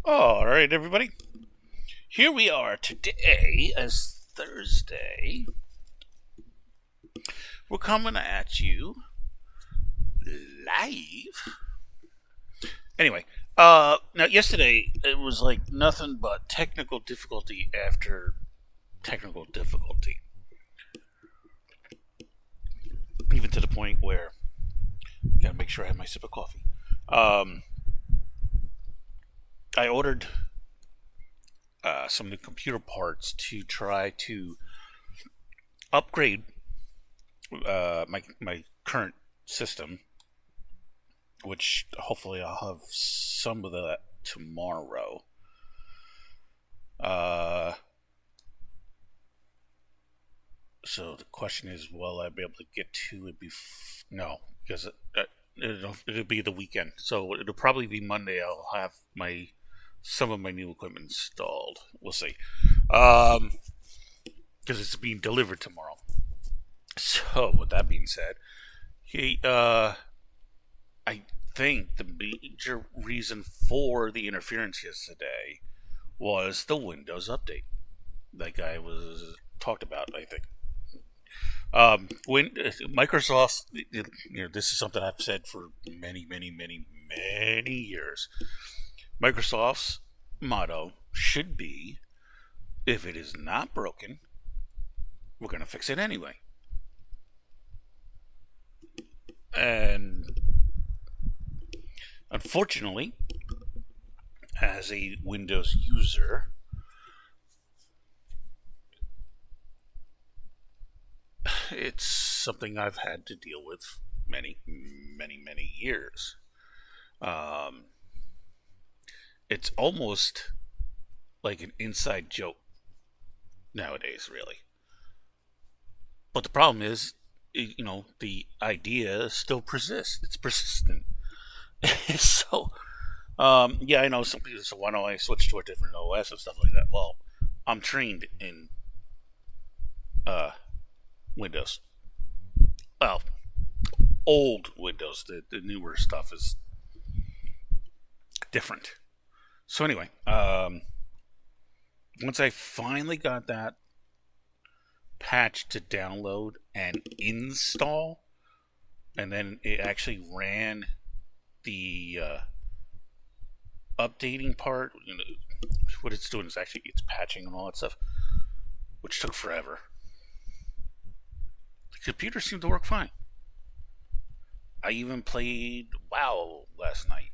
All right, everybody. Here we are today as Thursday. We're coming at you live. Anyway, now yesterday it was like nothing but technical difficulty after technical difficulty. Even to the point where gotta make sure I have my sip of coffee. I ordered some new computer parts to try to upgrade my current system, which hopefully I'll have some of that tomorrow. So the question is, will I be able to get to it no, because it'll be the weekend. So it'll probably be Monday. I'll have some of my new equipment installed. We'll see. Because it's being delivered tomorrow. So with that being said, I think the major reason for the interference yesterday was the Windows update. Like I was talked about, I think. When Microsoft, this is something I've said for many years. Microsoft's motto should be, if it is not broken, we're going to fix it anyway. And unfortunately, as a Windows user, it's something I've had to deal with many years. It's almost like an inside joke nowadays, really. But the problem is, the idea still persists. It's persistent. So, yeah, I know some people say, why don't I switch to a different OS and stuff like that? Well, I'm trained in Windows. Well, old Windows. The newer stuff is different. So anyway, once I finally got that patch to download and install, and then it actually ran the updating part. What it's doing is actually it's patching and all that stuff, which took forever. The computer seemed to work fine. I even played WoW last night.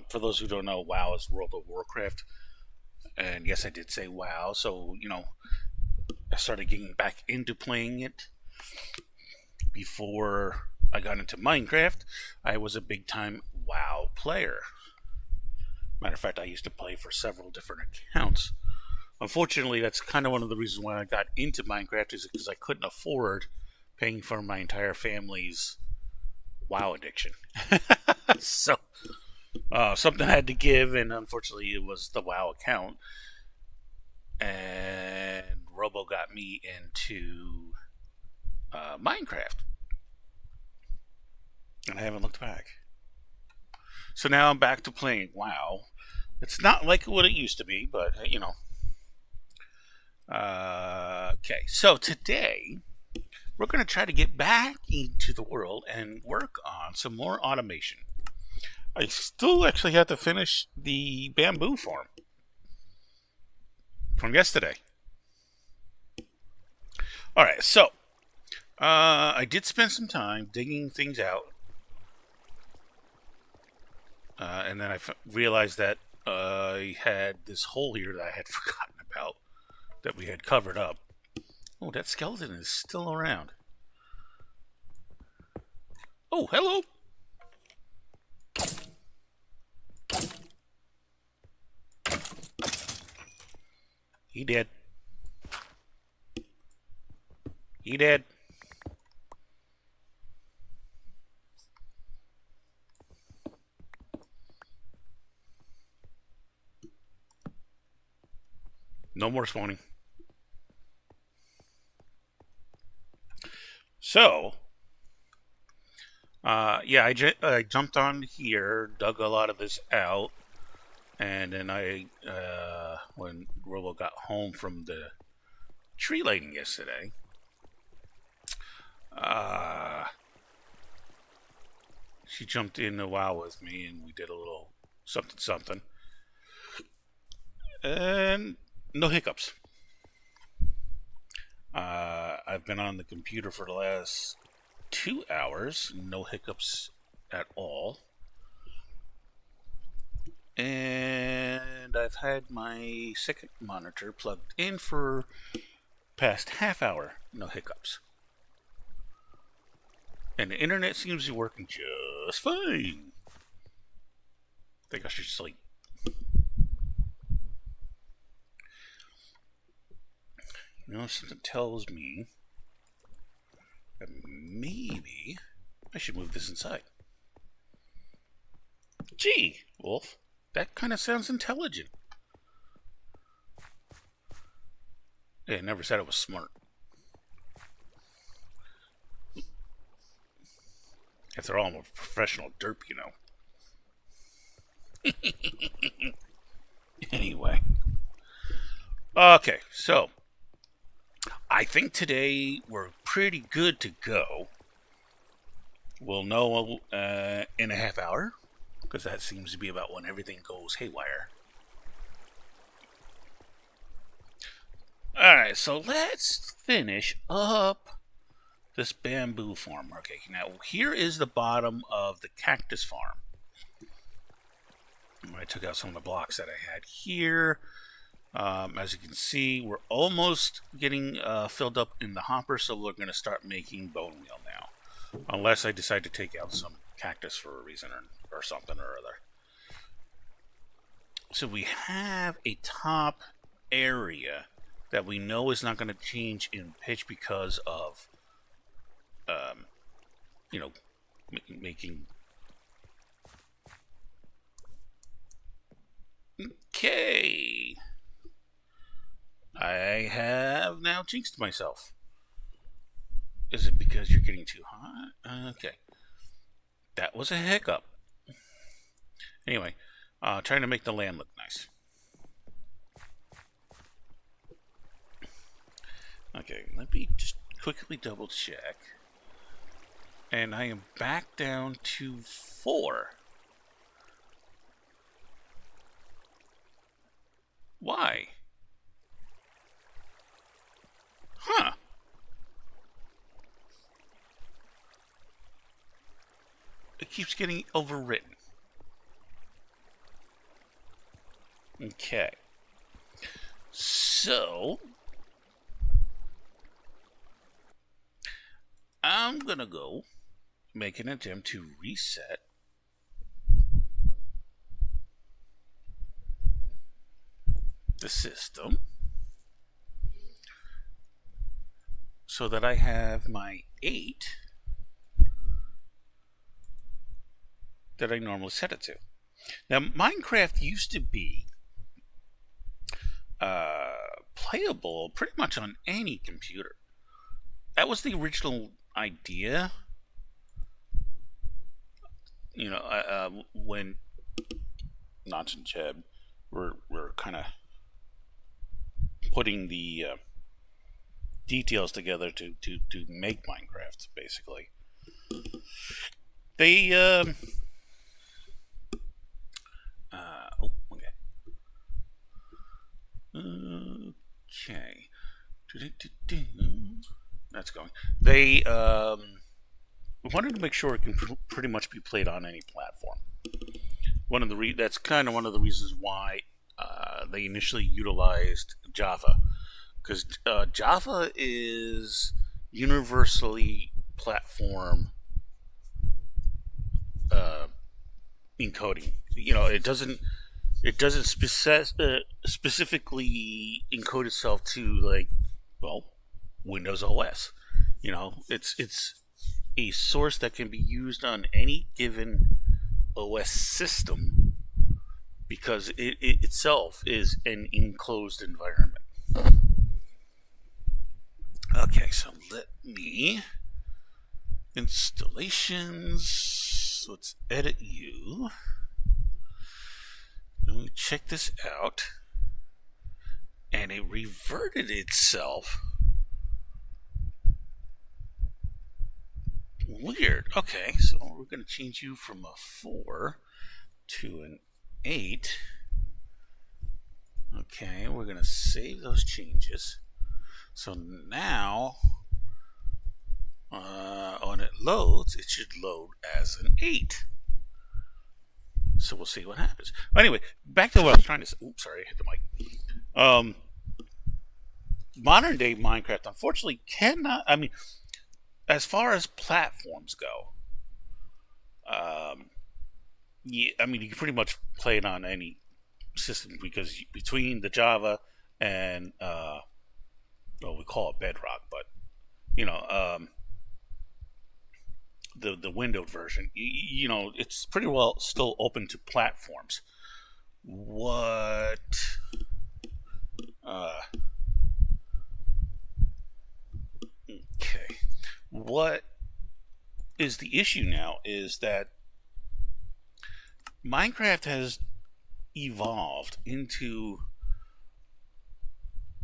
For those who don't know, WoW is World of Warcraft. And yes, I did say WoW. So, I started getting back into playing it. Before I got into Minecraft, I was a big time WoW player. Matter of fact, I used to play for several different accounts. Unfortunately, that's kind of one of the reasons why I got into Minecraft, is because I couldn't afford paying for my entire family's WoW addiction. So, something had to give, and unfortunately, it was the WoW account. And Robo got me into Minecraft. And I haven't looked back. So now I'm back to playing WoW. It's not like what it used to be, but, okay, so today we're going to try to get back into the world and work on some more automation. I still actually have to finish the bamboo farm from yesterday. Alright, so I did spend some time digging things out. And then I realized that I had this hole here that I had forgotten about, that we had covered up. Oh, that skeleton is still around. Oh, hello! He dead. He dead. No more spawning. So, yeah, I jumped on here, dug a lot of this out, And then when Robo got home from the tree lighting yesterday, she jumped in a while with me, and we did a little something something, and no hiccups. I've been on the computer for the last 2 hours, no hiccups at all. And I've had my second monitor plugged in for past half hour, no hiccups. And the internet seems to be working just fine. I think I should sleep. You know, something tells me that maybe I should move this inside. Gee, Wolf, that kind of sounds intelligent. Yeah, I never said it was smart. After all, I'm a professional derp, you know. Anyway. Okay, so I think today we're pretty good to go. We'll know in a half hour, because that seems to be about when everything goes haywire. Alright, so let's finish up this bamboo farm. Okay, now here is the bottom of the cactus farm. I took out some of the blocks that I had here. As you can see, we're almost getting filled up in the hopper, so we're going to start making bone meal now. Unless I decide to take out some cactus for a reason or something or other. So we have a top area that we know is not going to change in pitch because of, you know, making... Okay. I have now jinxed myself. Is it because you're getting too hot? Okay. That was a hiccup. Anyway, trying to make the land look nice. Okay, let me just quickly double check. And I am back down to 4. Why? Huh. It keeps getting overwritten. Okay. So I'm gonna go make an attempt to reset the system so that I have my 8 that I normally set it to. Now, Minecraft used to be playable pretty much on any computer. That was the original idea. You know, when Notch and Cheb were kind of putting the details together to make Minecraft, basically. They okay. That's going. They wanted to make sure it can pretty much be played on any platform. That's kind of one of the reasons why they initially utilized Java, because Java is universally platform encoding. You know, it doesn't specifically encode itself to, like, well, Windows OS. You know, it's a source that can be used on any given OS system because it itself is an enclosed environment. Okay, so let me installations. Let's edit you. Let me check this out. And it reverted itself. Weird. Okay, so we're going to change you from a 4 to an 8. Okay, we're going to save those changes. So now, when it loads, it should load as an 8. So we'll see what happens. Anyway, back to what I was trying to say. Oops, sorry, I hit the mic. Modern day Minecraft, unfortunately, cannot. I mean, as far as platforms go, yeah, I mean, you can pretty much play it on any system because between the Java and well, we call it Bedrock, but you know, the windowed version, you know, it's pretty well still open to platforms. What? Okay. What is the issue now is that Minecraft has evolved into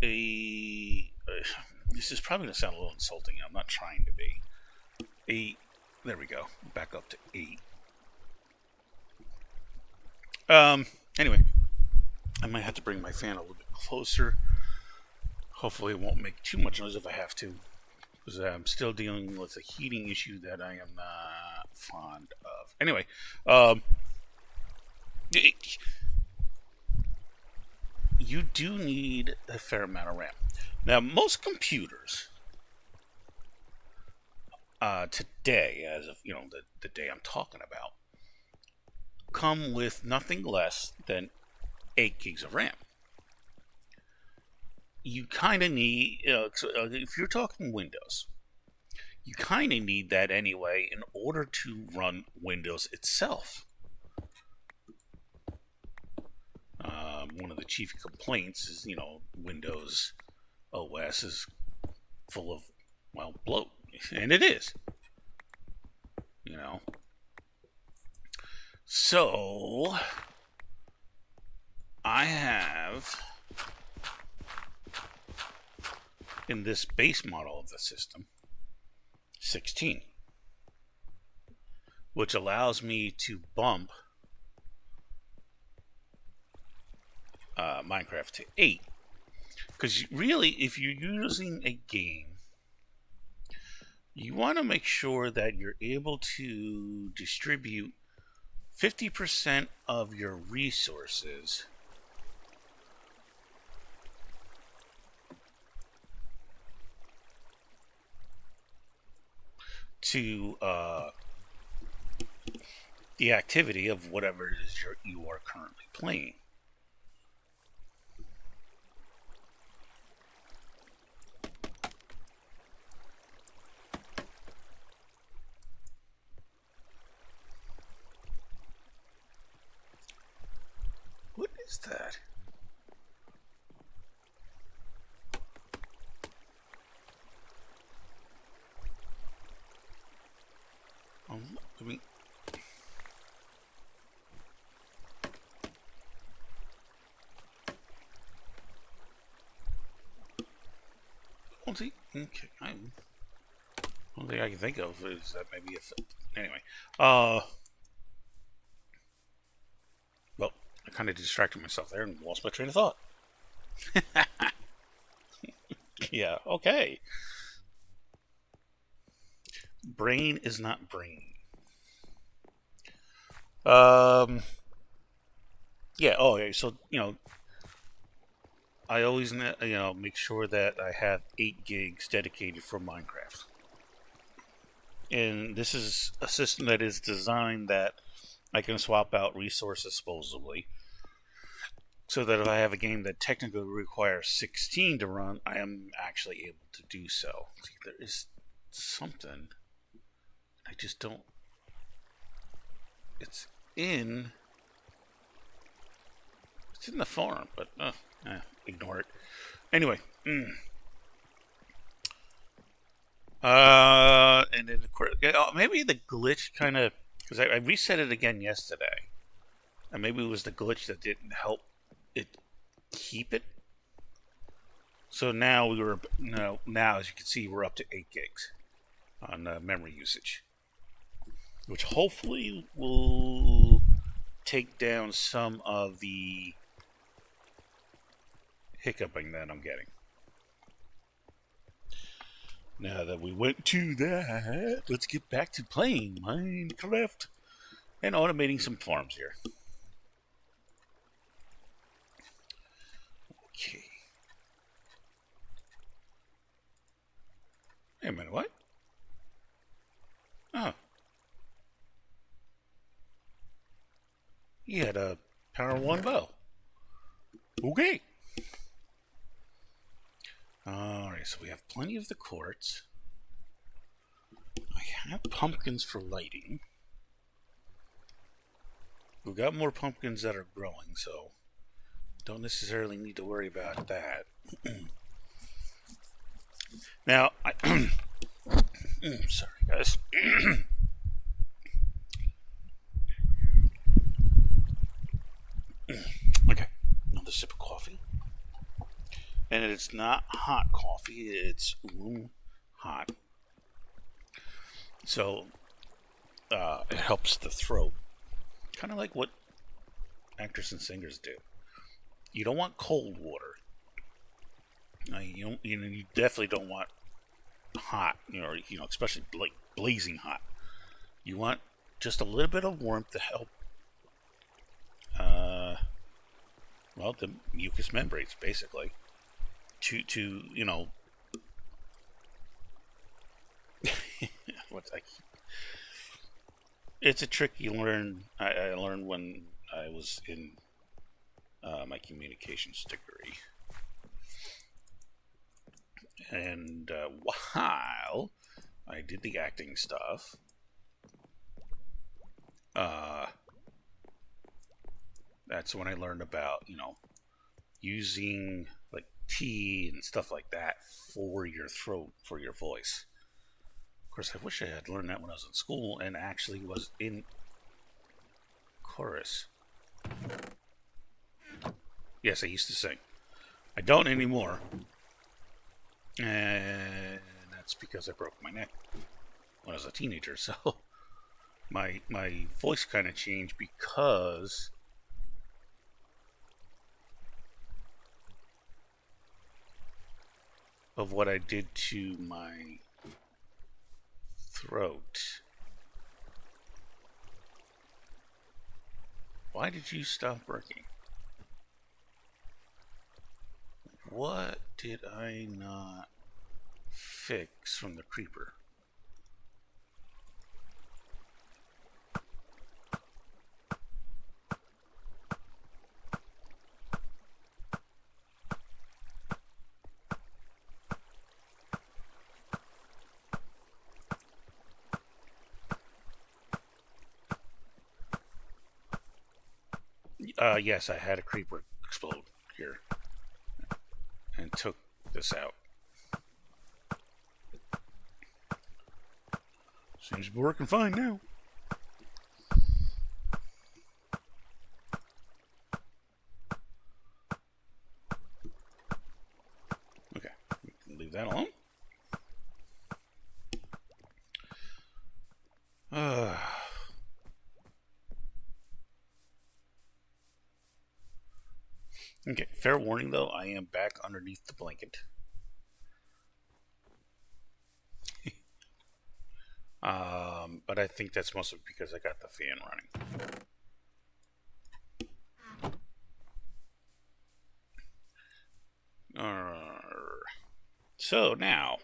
this is probably going to sound a little insulting. I'm not trying to be. There we go. Back up to 8. Anyway, I might have to bring my fan a little bit closer. Hopefully it won't make too much noise if I have to, because I'm still dealing with a heating issue that I am not fond of. Anyway, you do need a fair amount of RAM. Now, most computers today, as of the day I'm talking about, come with nothing less than 8 gigs of RAM. You kind of need, if you're talking Windows, you kind of need that anyway in order to run Windows itself. One of the chief complaints is, Windows OS is full of, well, bloat. And it is. So, I have, in this base model of the system, 16, which allows me to bump Minecraft to 8. Because really, if you're using a game, you want to make sure that you're able to distribute 50% of your resources to the activity of whatever it is you are currently playing. What is that? I mean, okay. One thing I can think of is that maybe anyway. Well, I kind of distracted myself there and lost my train of thought. Yeah, okay. Brain is not brain. Yeah, okay, so, I always, make sure that I have 8 gigs dedicated for Minecraft. And this is a system that is designed that I can swap out resources disposably. So that if I have a game that technically requires 16 to run, I am actually able to do so. See, there is something. I just don't. It's in the forum, but ignore it. Anyway. And then of course, maybe the glitch kind of, because I reset it again yesterday, and maybe it was the glitch that didn't help it keep it. So now now as you can see, we're up to 8 gigs on memory usage, which hopefully will take down some of the hiccuping that I'm getting. Now that we went to that, let's get back to playing Minecraft and automating some farms here. Okay. Wait a minute, what? Oh. He had a power 1 bow. Okay. Alright, so we have plenty of the quartz. I have pumpkins for lighting. We've got more pumpkins that are growing, so don't necessarily need to worry about that. Now, sorry guys. Okay, another sip of coffee. And it's not hot coffee, it's room hot. So, it helps the throat. Kind of like what actors and singers do. You don't want cold water. You definitely don't want hot, especially like blazing hot. You want just a little bit of warmth to help, the mucous membranes, basically. It's a trick you learn. I learned when I was in my communications degree. And while I did the acting stuff, that's when I learned about, using like tea and stuff like that for your throat, for your voice. Of course, I wish I had learned that when I was in school and actually was in chorus. Yes, I used to sing. I don't anymore. And that's because I broke my neck when I was a teenager. So my voice kind of changed because of what I did to my throat. Why did you stop working? What did I not fix from the creeper? Yes, I had a creeper explode here and took this out. Seems to be working fine now. Okay, we can leave that alone. Okay, fair warning though, I am back underneath the blanket. But I think that's mostly because I got the fan running. So now,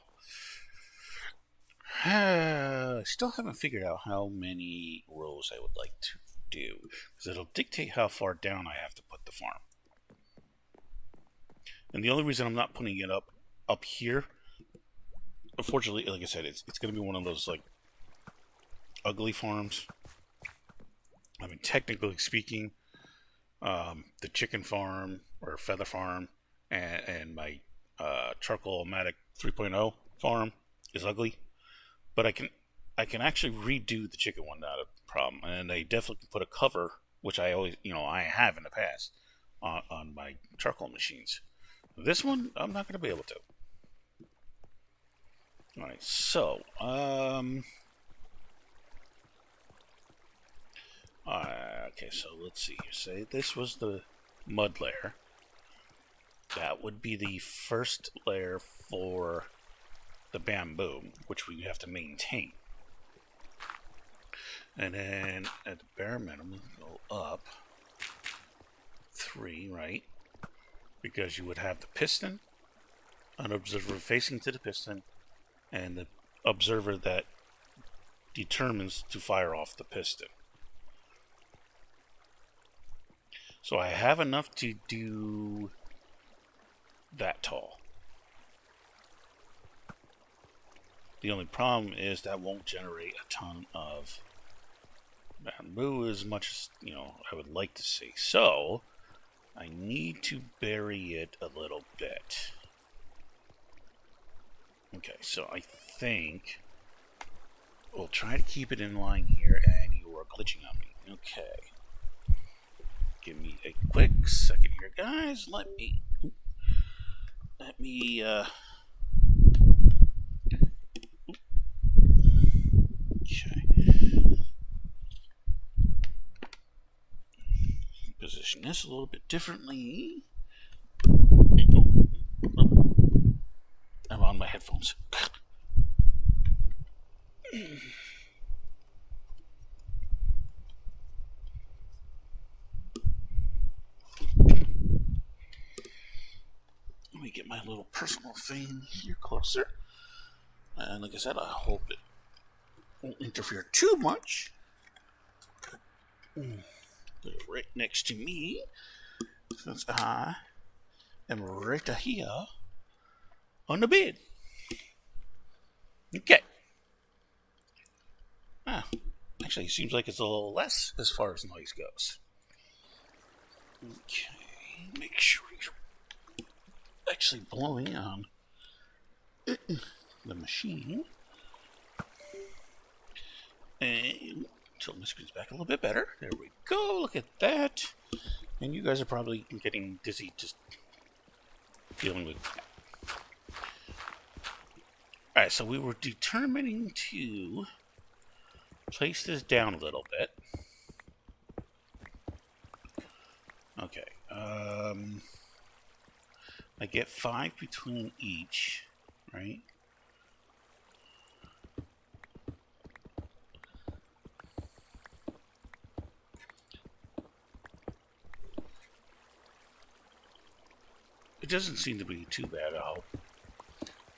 I still haven't figured out how many rows I would like to do, because it'll dictate how far down I have to put the farm. And the only reason I'm not putting it up here, unfortunately, like I said, it's going to be one of those like ugly farms. I mean, technically speaking, the chicken farm or feather farm and my charcoal-o-matic 3.0 farm is ugly, but I can actually redo the chicken one, not a problem. And I definitely can put a cover, which I always, I have in the past, on my charcoal machines. This one, I'm not going to be able to. Alright, so, okay, so let's see here. Say this was the mud layer. That would be the first layer for the bamboo, which we have to maintain. And then at the bare minimum, go up 3, right? Because you would have the piston, an observer facing to the piston, and the observer that determines to fire off the piston. So I have enough to do that tall. The only problem is that won't generate a ton of bamboo as much as, you know, I would like to see. So I need to bury it a little bit. Okay, so I think we'll try to keep it in line here, and you are glitching on me. Okay. Give me a quick second here, guys. Let me okay. Position this a little bit differently. I'm on my headphones. Let me get my little personal thing here closer. And like I said, I hope it won't interfere too much. Put it right next to me, since I am right here on the bed. Okay. Actually, it seems like it's a little less as far as noise goes. Okay, make sure you're actually blowing on the machine. And tilt my screen's back a little bit better. There we go. Look at that. And you guys are probably getting dizzy just dealing with that. Alright, so we were determining to place this down a little bit. Okay. I get 5 between each, right? It doesn't seem to be too bad at all.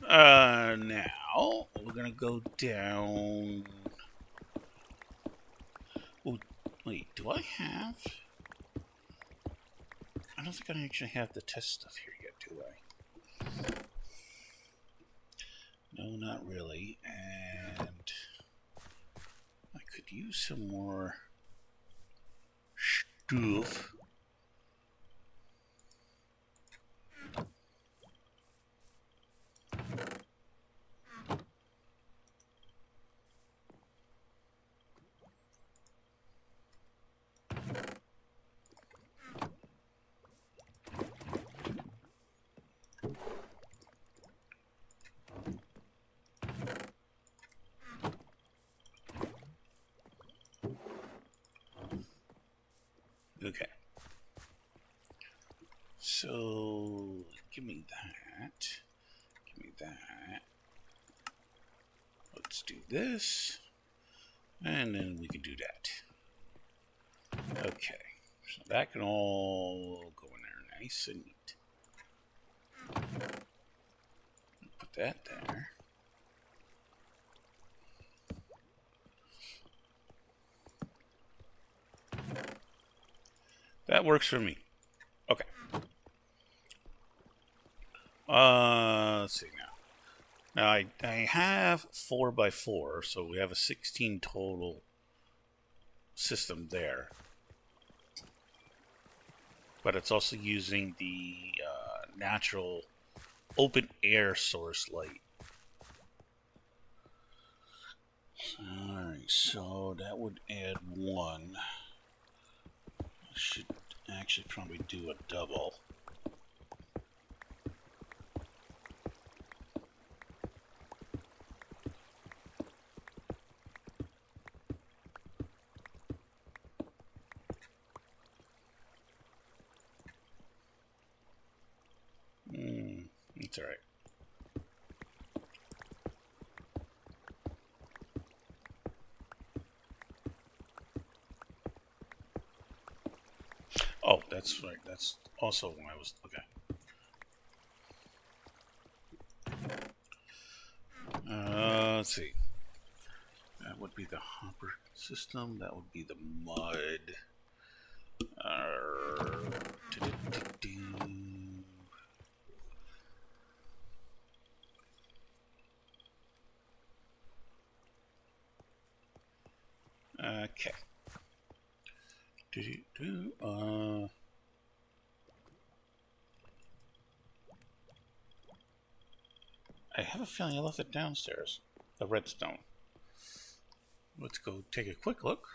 Now we're gonna go down. Oh, wait, do I have? I don't think I actually have the test stuff here yet, do I? No, not really. And I could use some more stuff. Okay. So, give me that. Give me that. Let's do this. And then we can do that. Okay. So that can all go in there nice and neat. Put that there. That works for me. Okay. Let's see now. Now I have 4x4, so we have a 16 total system there. But it's also using the natural open air source light. Alright, so that would add 1. Should actually probably do a double. It's all right. Oh, that's right. That's also when I was okay. Let's see. That would be the hopper system. That would be the mud. Okay. I have a feeling I left it downstairs. The redstone. Let's go take a quick look.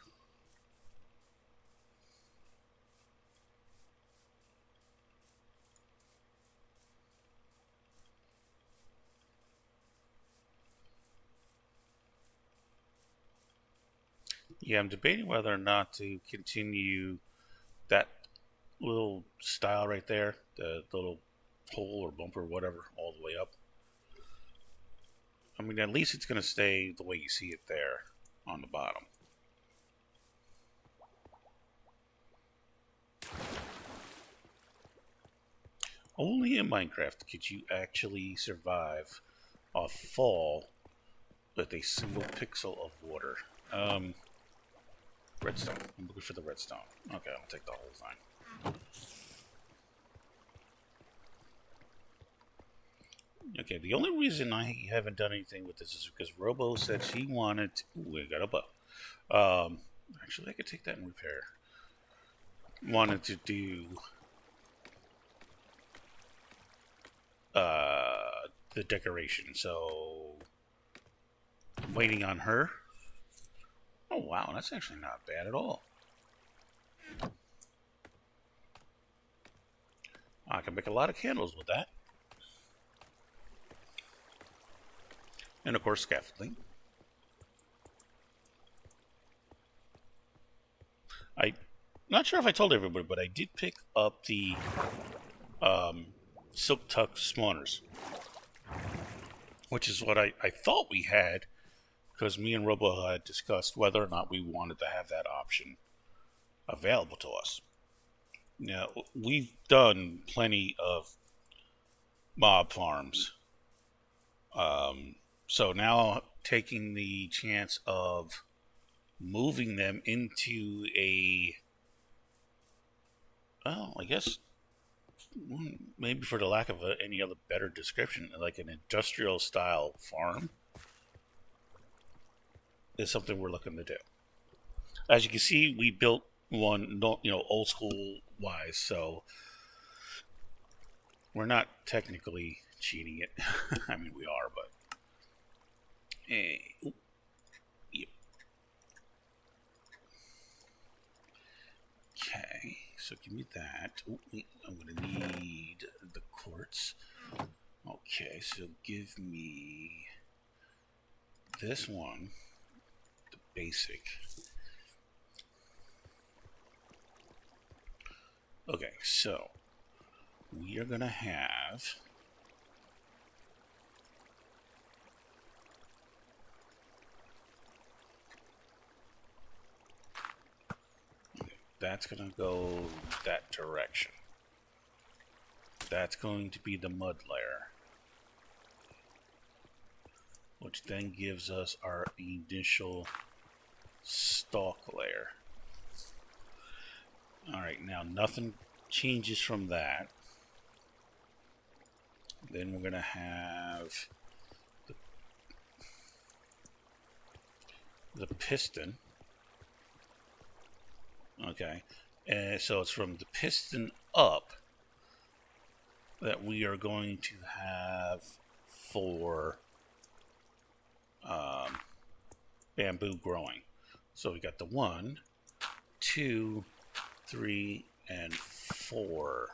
Yeah, I'm debating whether or not to continue that little style right there, the little hole or bumper or whatever, all the way up. I mean, at least it's going to stay the way you see it there on the bottom. Only in Minecraft could you actually survive a fall with a single pixel of water. Redstone. I'm looking for the redstone. Okay, I'll take the whole thing. Okay, the only reason I haven't done anything with this is because Robo said she wanted to... Ooh, I got a bow. Actually, I could take that and repair. Wanted to do... the decoration, so... I'm waiting on her. Oh, wow, that's actually not bad at all. I can make a lot of candles with that. And, of course, scaffolding. I'm not sure if I told everybody, but I did pick up the Silk Tuck spawners, which is what I thought we had, because me and Robo had discussed whether or not we wanted to have that option available to us. Now, we've done plenty of mob farms. So now taking the chance of moving them into a, well, I guess, maybe for the lack of any other better description, like an industrial style farm, is something we're looking to do. As you can see, we built one, old school wise, so we're not technically cheating it. I mean, we are, but yep. Okay, so give me that. Oh, I'm gonna need the quartz. Okay, so give me this one, the basic. Okay, so we are gonna have that's gonna go that direction. That's going to be the mud layer, which then gives us our initial stalk layer. Alright, now nothing changes from that. Then we're going to have the piston. Okay, and so it's from the piston up that we are going to have for bamboo growing. So we got the 1, 2, 3, and 4.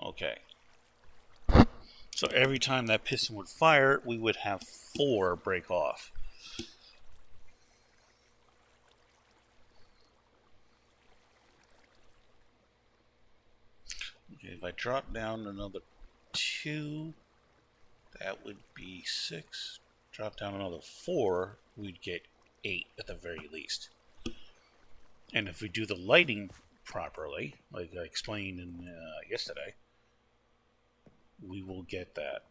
Okay. So every time that piston would fire, we would have 4 break off. Okay, if I drop down another 2, that would be 6. Drop down another 4, we'd get 8 at the very least. And if we do the lighting properly, like I explained in yesterday, we will get that.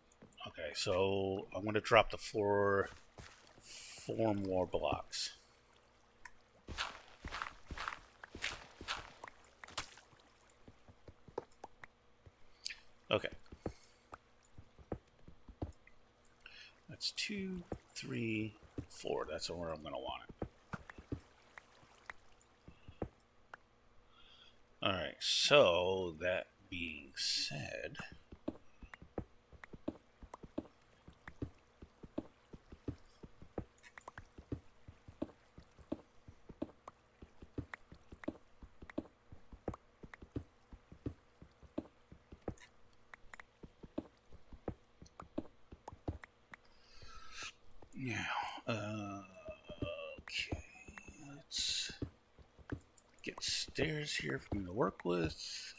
Okay, so I'm going to drop the 4 more blocks. Okay. That's 2, 3, 4. That's where I'm going to want it. Alright, so that being said, now, okay, let's get stairs here for me to work with.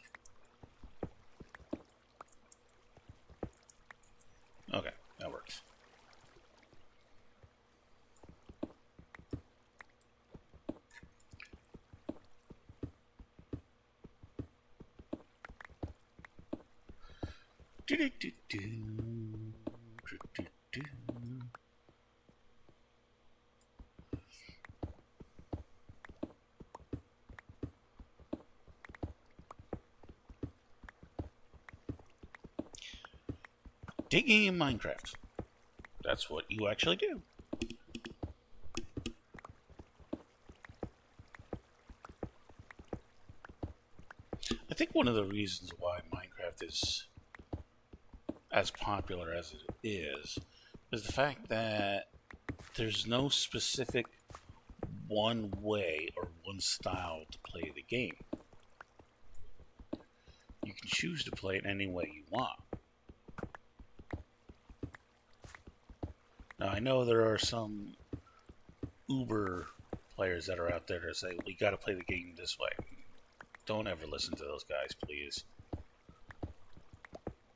Okay, that works. Digging in Minecraft. That's what you actually do. I think one of the reasons why Minecraft is as popular as it is the fact that there's no specific one way or one style to play the game. You can choose to play it any way you want. Now, I know there are some uber players that are out there that say, we got to play the game this way. Don't ever listen to those guys, please.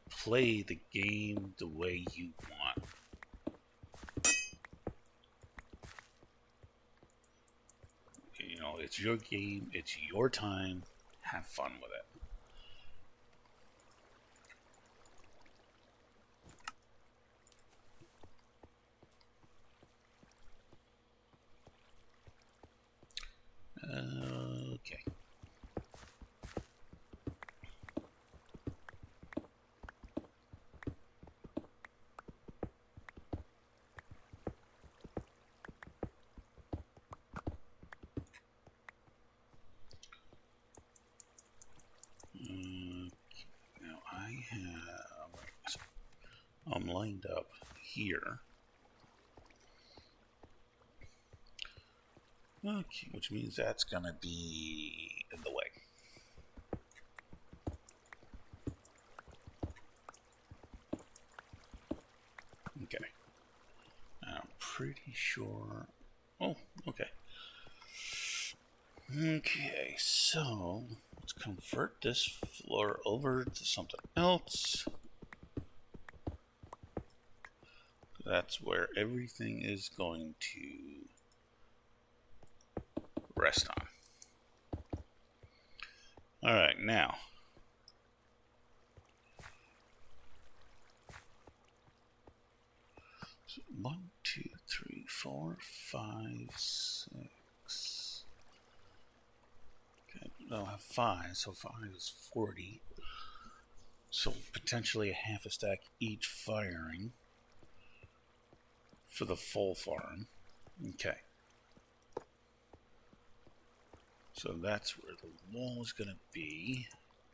Play the game the way you want. You know, it's your game, it's your time. Have fun with it. Okay. Now I'm lined up here. Okay, which means that's gonna be in the way. Okay. I'm pretty sure. Oh, okay. Okay, so let's convert this floor over to something else. That's where everything is going to rest on. Alright, now. So 1, 2, 3, 4, 5, 6. Okay, no, I have 5, so 5 is 40. So potentially a half a stack each firing for the full farm. Okay. So that's where the wall is going to be,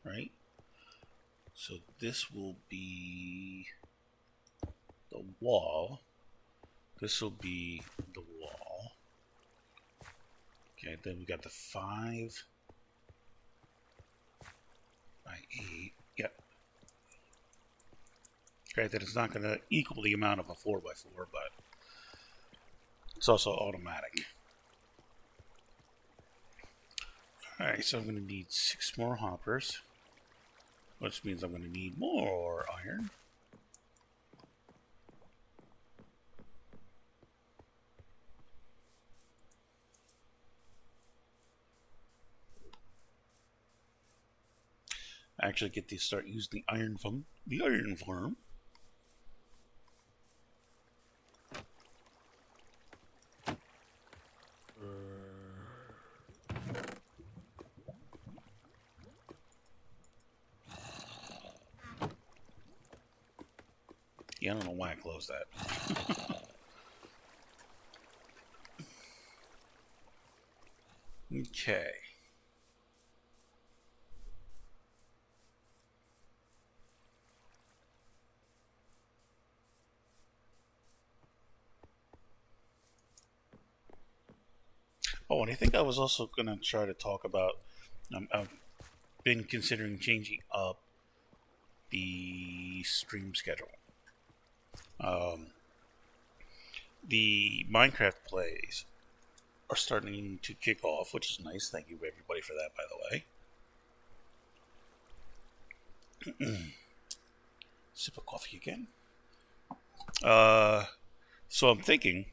right? So this will be the wall. This will be the wall. Okay, then we got the 5 Granted, it's not going to equal the amount of a 4x4, but it's also automatic. Alright, so I'm going to need 6 more hoppers, which means I'm going to need more iron. I actually get to start using the iron from the iron farm. Yeah, I don't know why I closed that. Okay. Oh, and I think I was also going to try to talk about. I've been considering changing up the stream schedule. The Minecraft plays are starting to kick off, which is nice. Thank you, everybody, for that, by the way. Sip of coffee again. So I'm thinking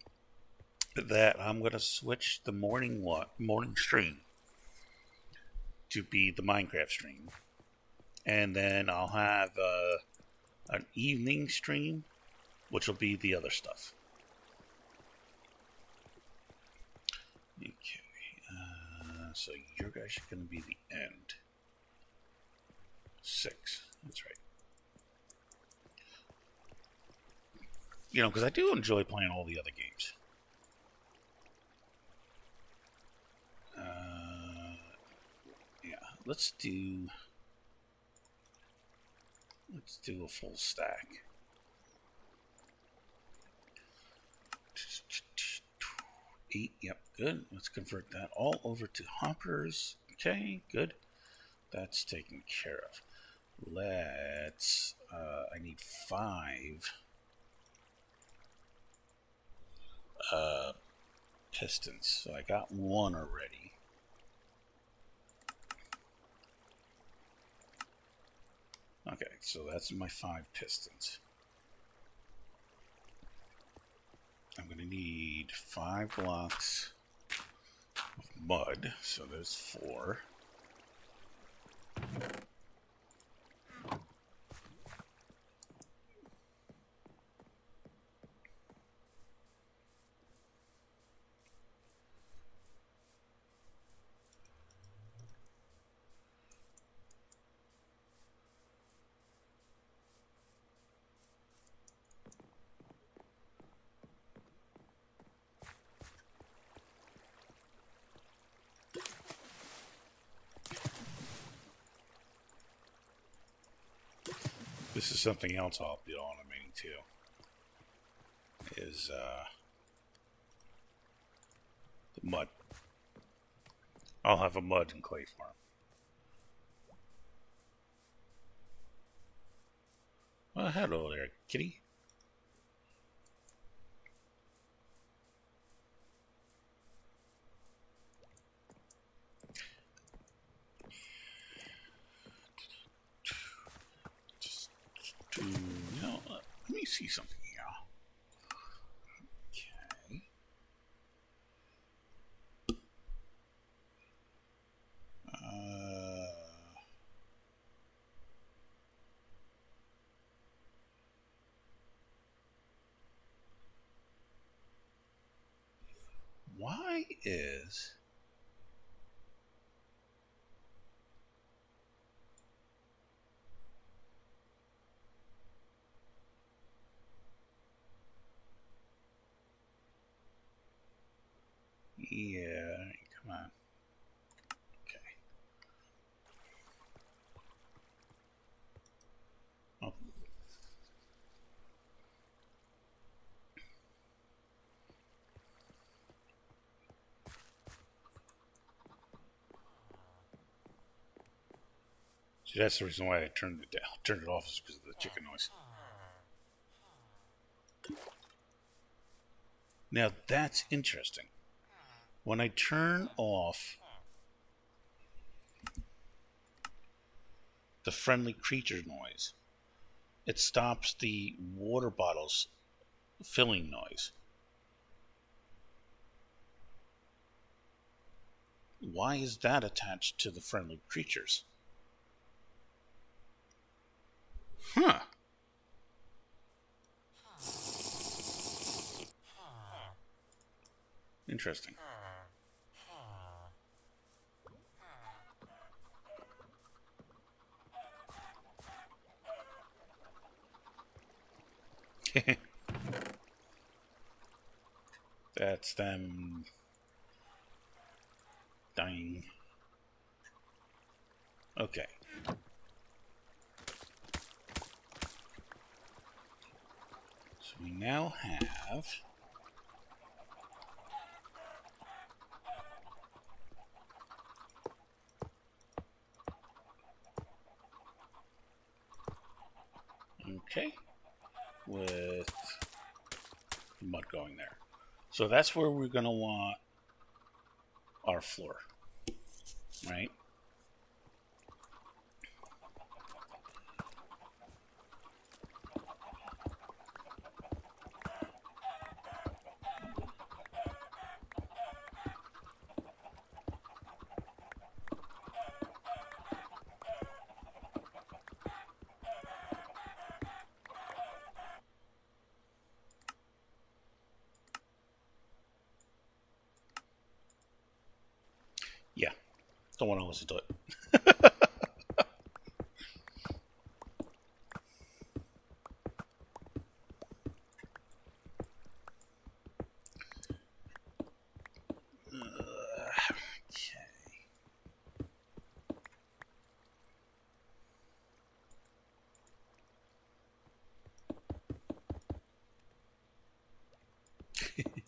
that I'm going to switch the morning stream to be the Minecraft stream, and then I'll have an evening stream, which will be the other stuff. Okay, so your guys are going to be the end. 6, that's right. You know, because I do enjoy playing all the other games. Yeah, let's do a full stack. 8, yep, good. Let's convert that all over to hoppers. Okay, good. That's taken care of. Let's, I need 5 pistons. So I got 1 already. Okay, so that's my 5 pistons. I'm going to need 5 blocks of mud, so there's 4. This is something else I'll be automating too. Is the mud. I'll have a mud and clay farm. Well, hello there, kitty. No, let me see something here. Okay. Why is yeah, come on. Okay. Oh. See, that's the reason why I turned it off, is because of the chicken noise. Now that's interesting. When I turn off the friendly creature noise, it stops the water bottles filling noise. Why is that attached to the friendly creatures? Huh. Interesting. That's them dying. Okay. So we now have okay with mud going there. So that's where we're going to want our floor, right? Yeah, don't want to listen to it.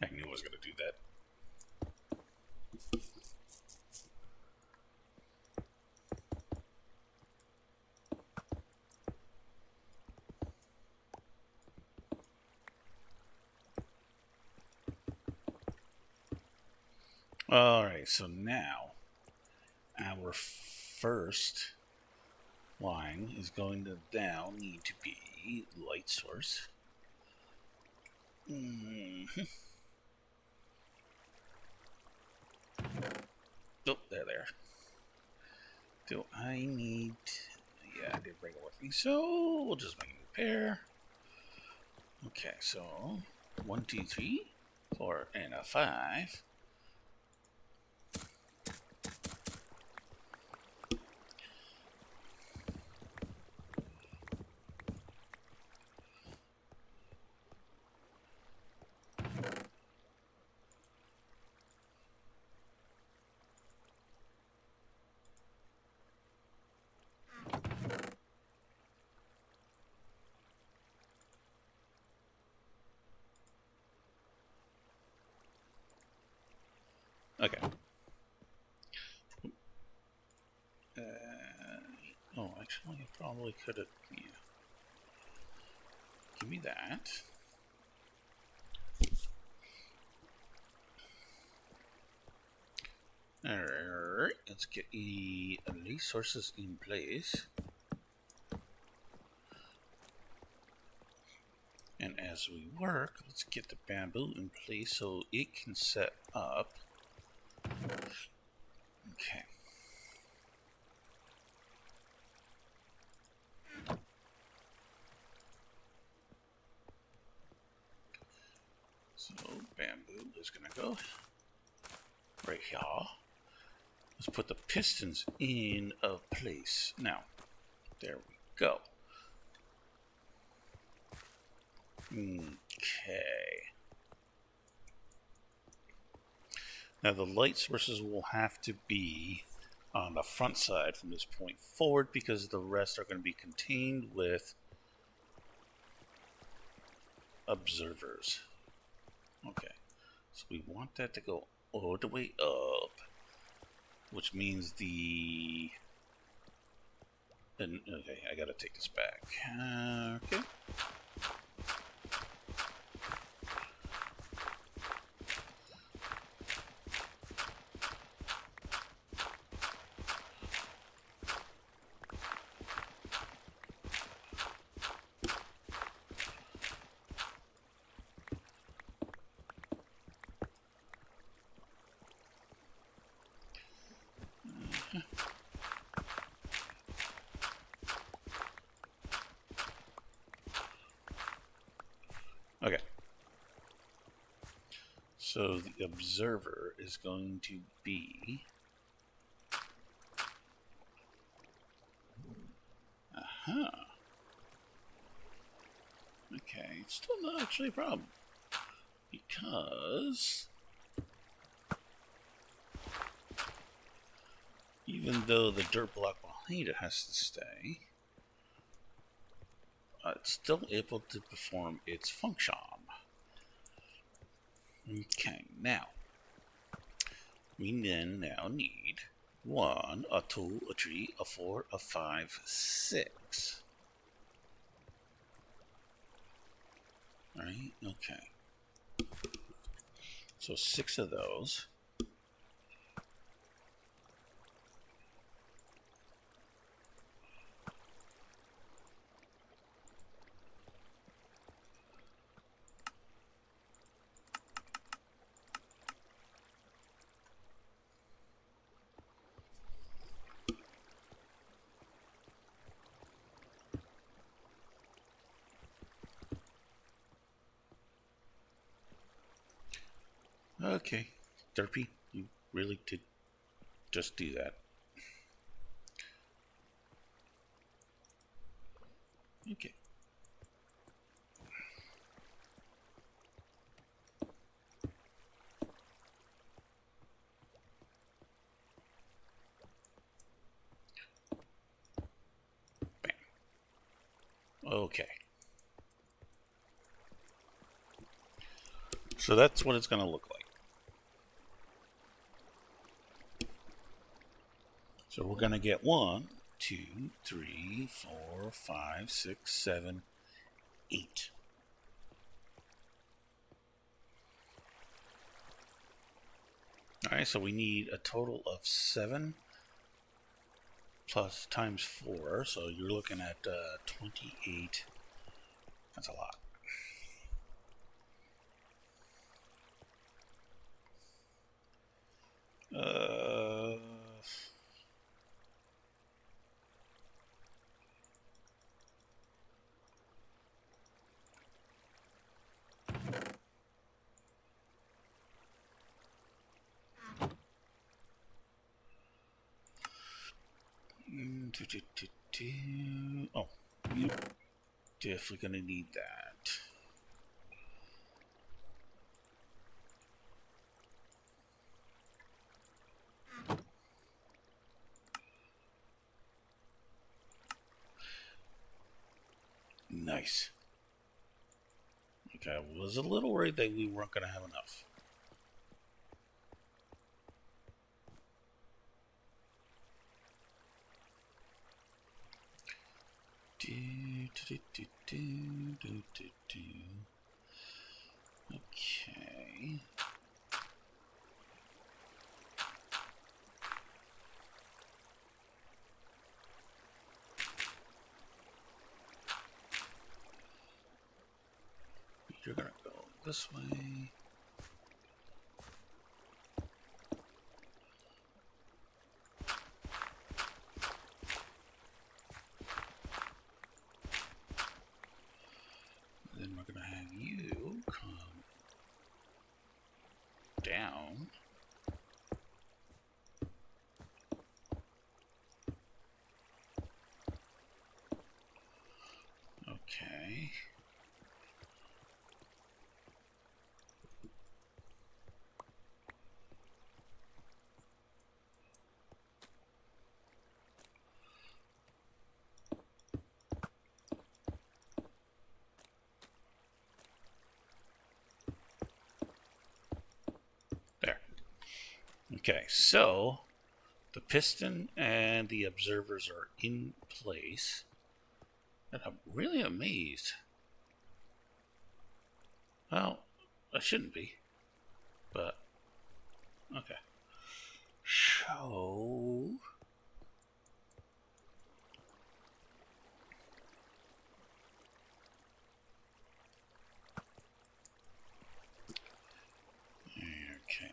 I knew I was going to do that. Alright, so now our first line is going to now need to be light source. Oh, there. Do I need... Yeah, I did bring it with me, so we'll just make a new pair. Okay, so 1, 2, 3, 4, and a 5. Okay. Oh, actually, I probably could have... Yeah. Give me that. Alright, let's get the resources in place. And as we work, let's get the bamboo in place so it can set up. Okay. So bamboo is going to go right here. Let's put the pistons in a place. Now, there we go. Okay. Now the light sources will have to be on the front side from this point forward because the rest are going to be contained with observers. Okay, so we want that to go all the way up, which means okay, I gotta take this back. Okay. So the observer is going to be... Aha. Okay, it's still not actually a problem. Because... even though the dirt block behind it has to stay, it's still able to perform its function. Okay, now, we then now need 1, a 2, a 3, a 4, a 5, 6. Alright, okay. So 6 of those. Okay, Derpy, you really did just do that. Okay. Bam. Okay. So that's what it's going to look like. So we're going to get 1, 2, 3, 4, 5, 6, 7, 8. Alright, so we need a total of 7 plus times 4, so you're looking at 28. That's a lot. Oh, you're definitely going to need that. Nice. Okay, I was a little worried that we weren't going to have enough. Okay. You're gonna go this way. And then we're gonna have you come down. Okay. There. Okay, so the piston and the observers are in place. And I'm really amazed. Well, I shouldn't be. But, okay. So... okay.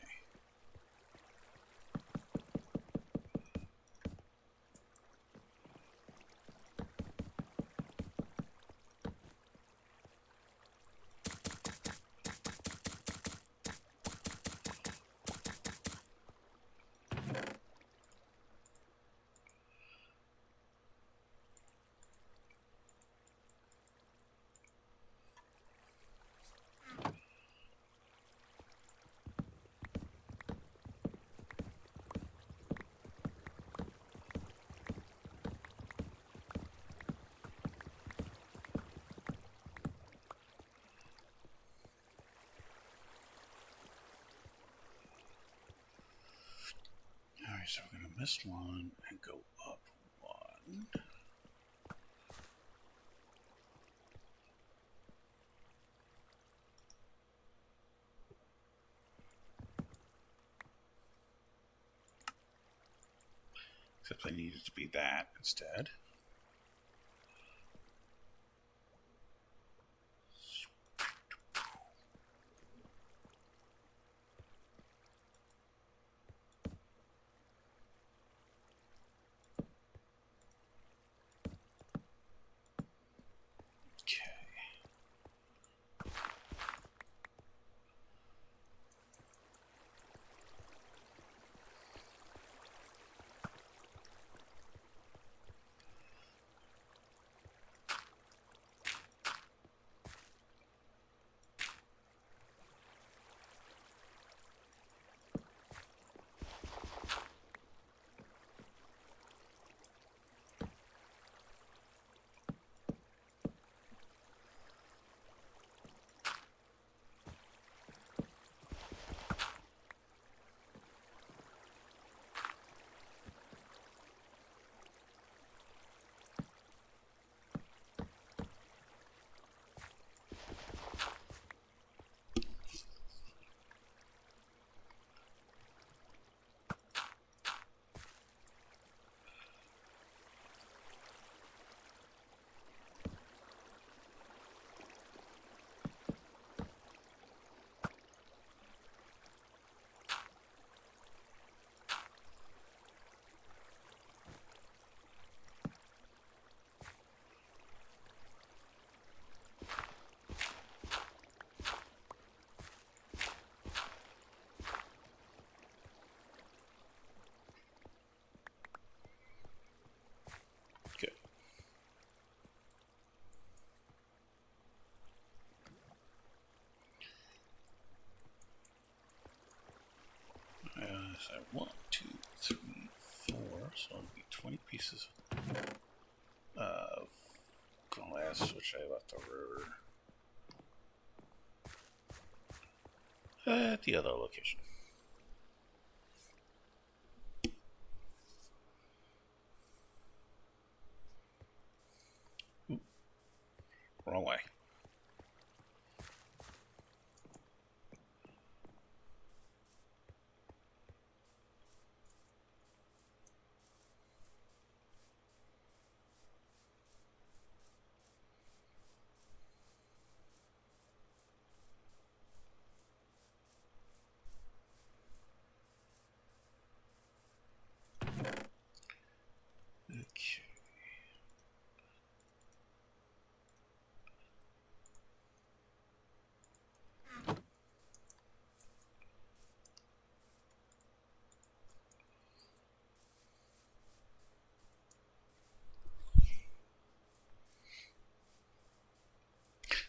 miss one and go up one. Except I need it to be that instead. Good. So 1, 2, 3, 4. So it'll be 20 pieces of glass, which I left over at the other location. Ooh, wrong way. Okay.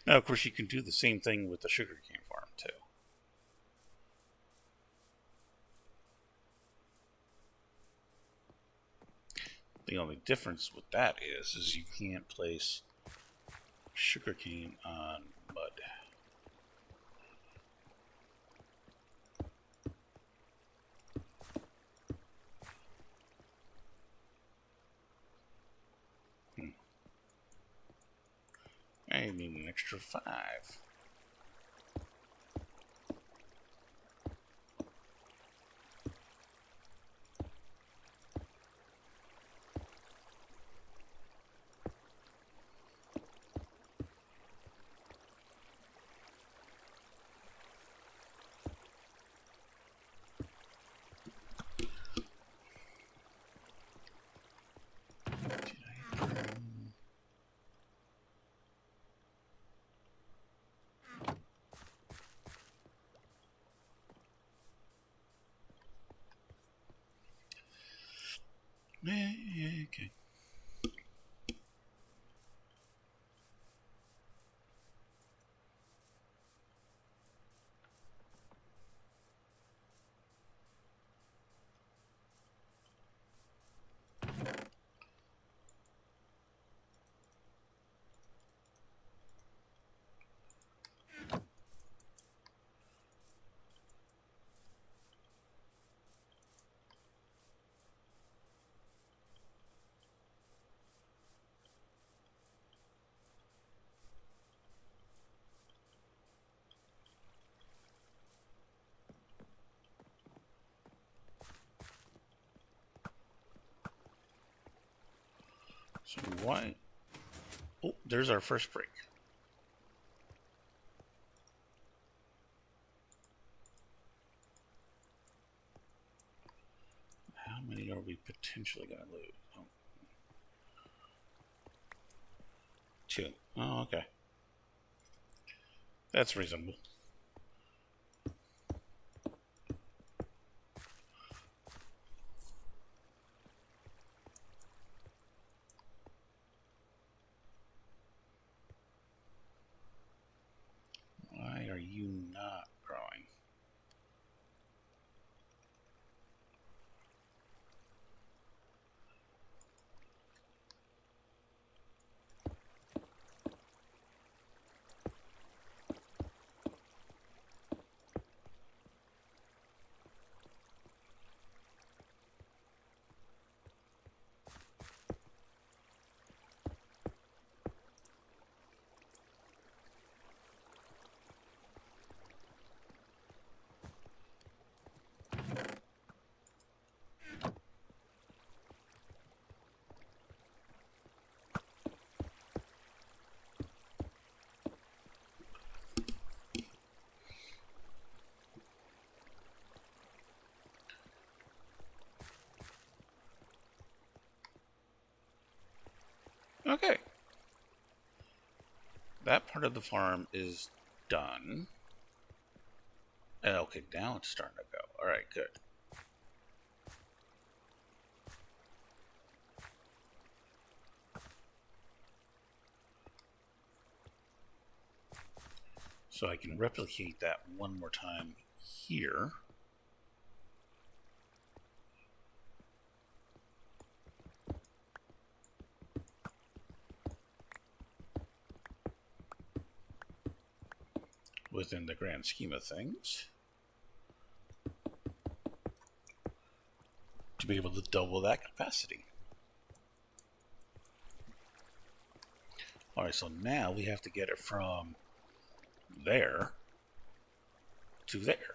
Now, of course, you can do the same thing with the sugarcane farm, too. The only difference with that is you can't place sugarcane on mud. I need an extra 5. So why? Oh, there's our first break. How many are we potentially going to lose? Oh. 2. Oh, okay. That's reasonable. Why are you not growing? Okay. That part of the farm is done. Okay, now it's starting to go. All right, good. So I can replicate that one more time here. Within the grand scheme of things, to be able to double that capacity. All right, so now we have to get it from there to there.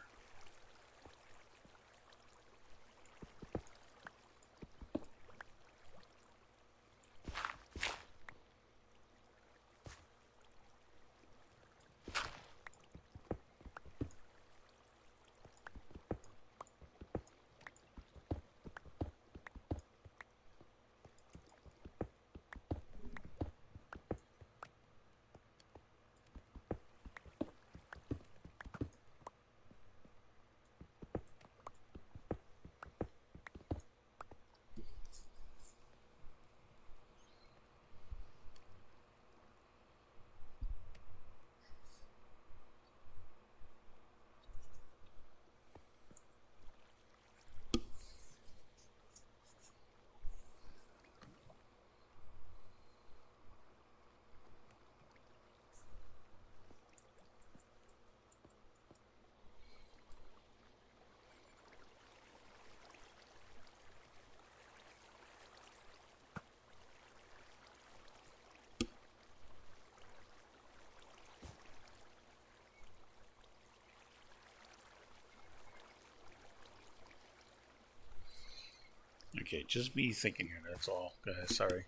Okay, just me thinking here, that's all, guys, sorry.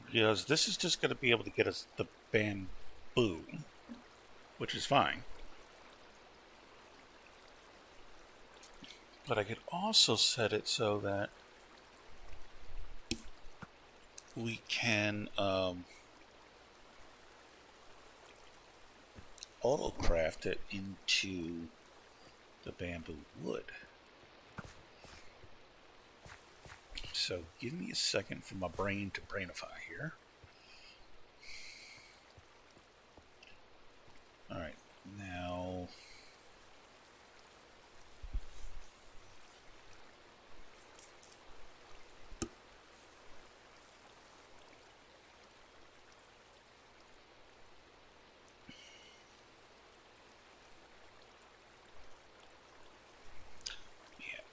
Because this is just going to be able to get us the bamboo, which is fine. But I could also set it so that we can auto-craft it into the bamboo wood. So give me a second for my brain to brainify here. All right, now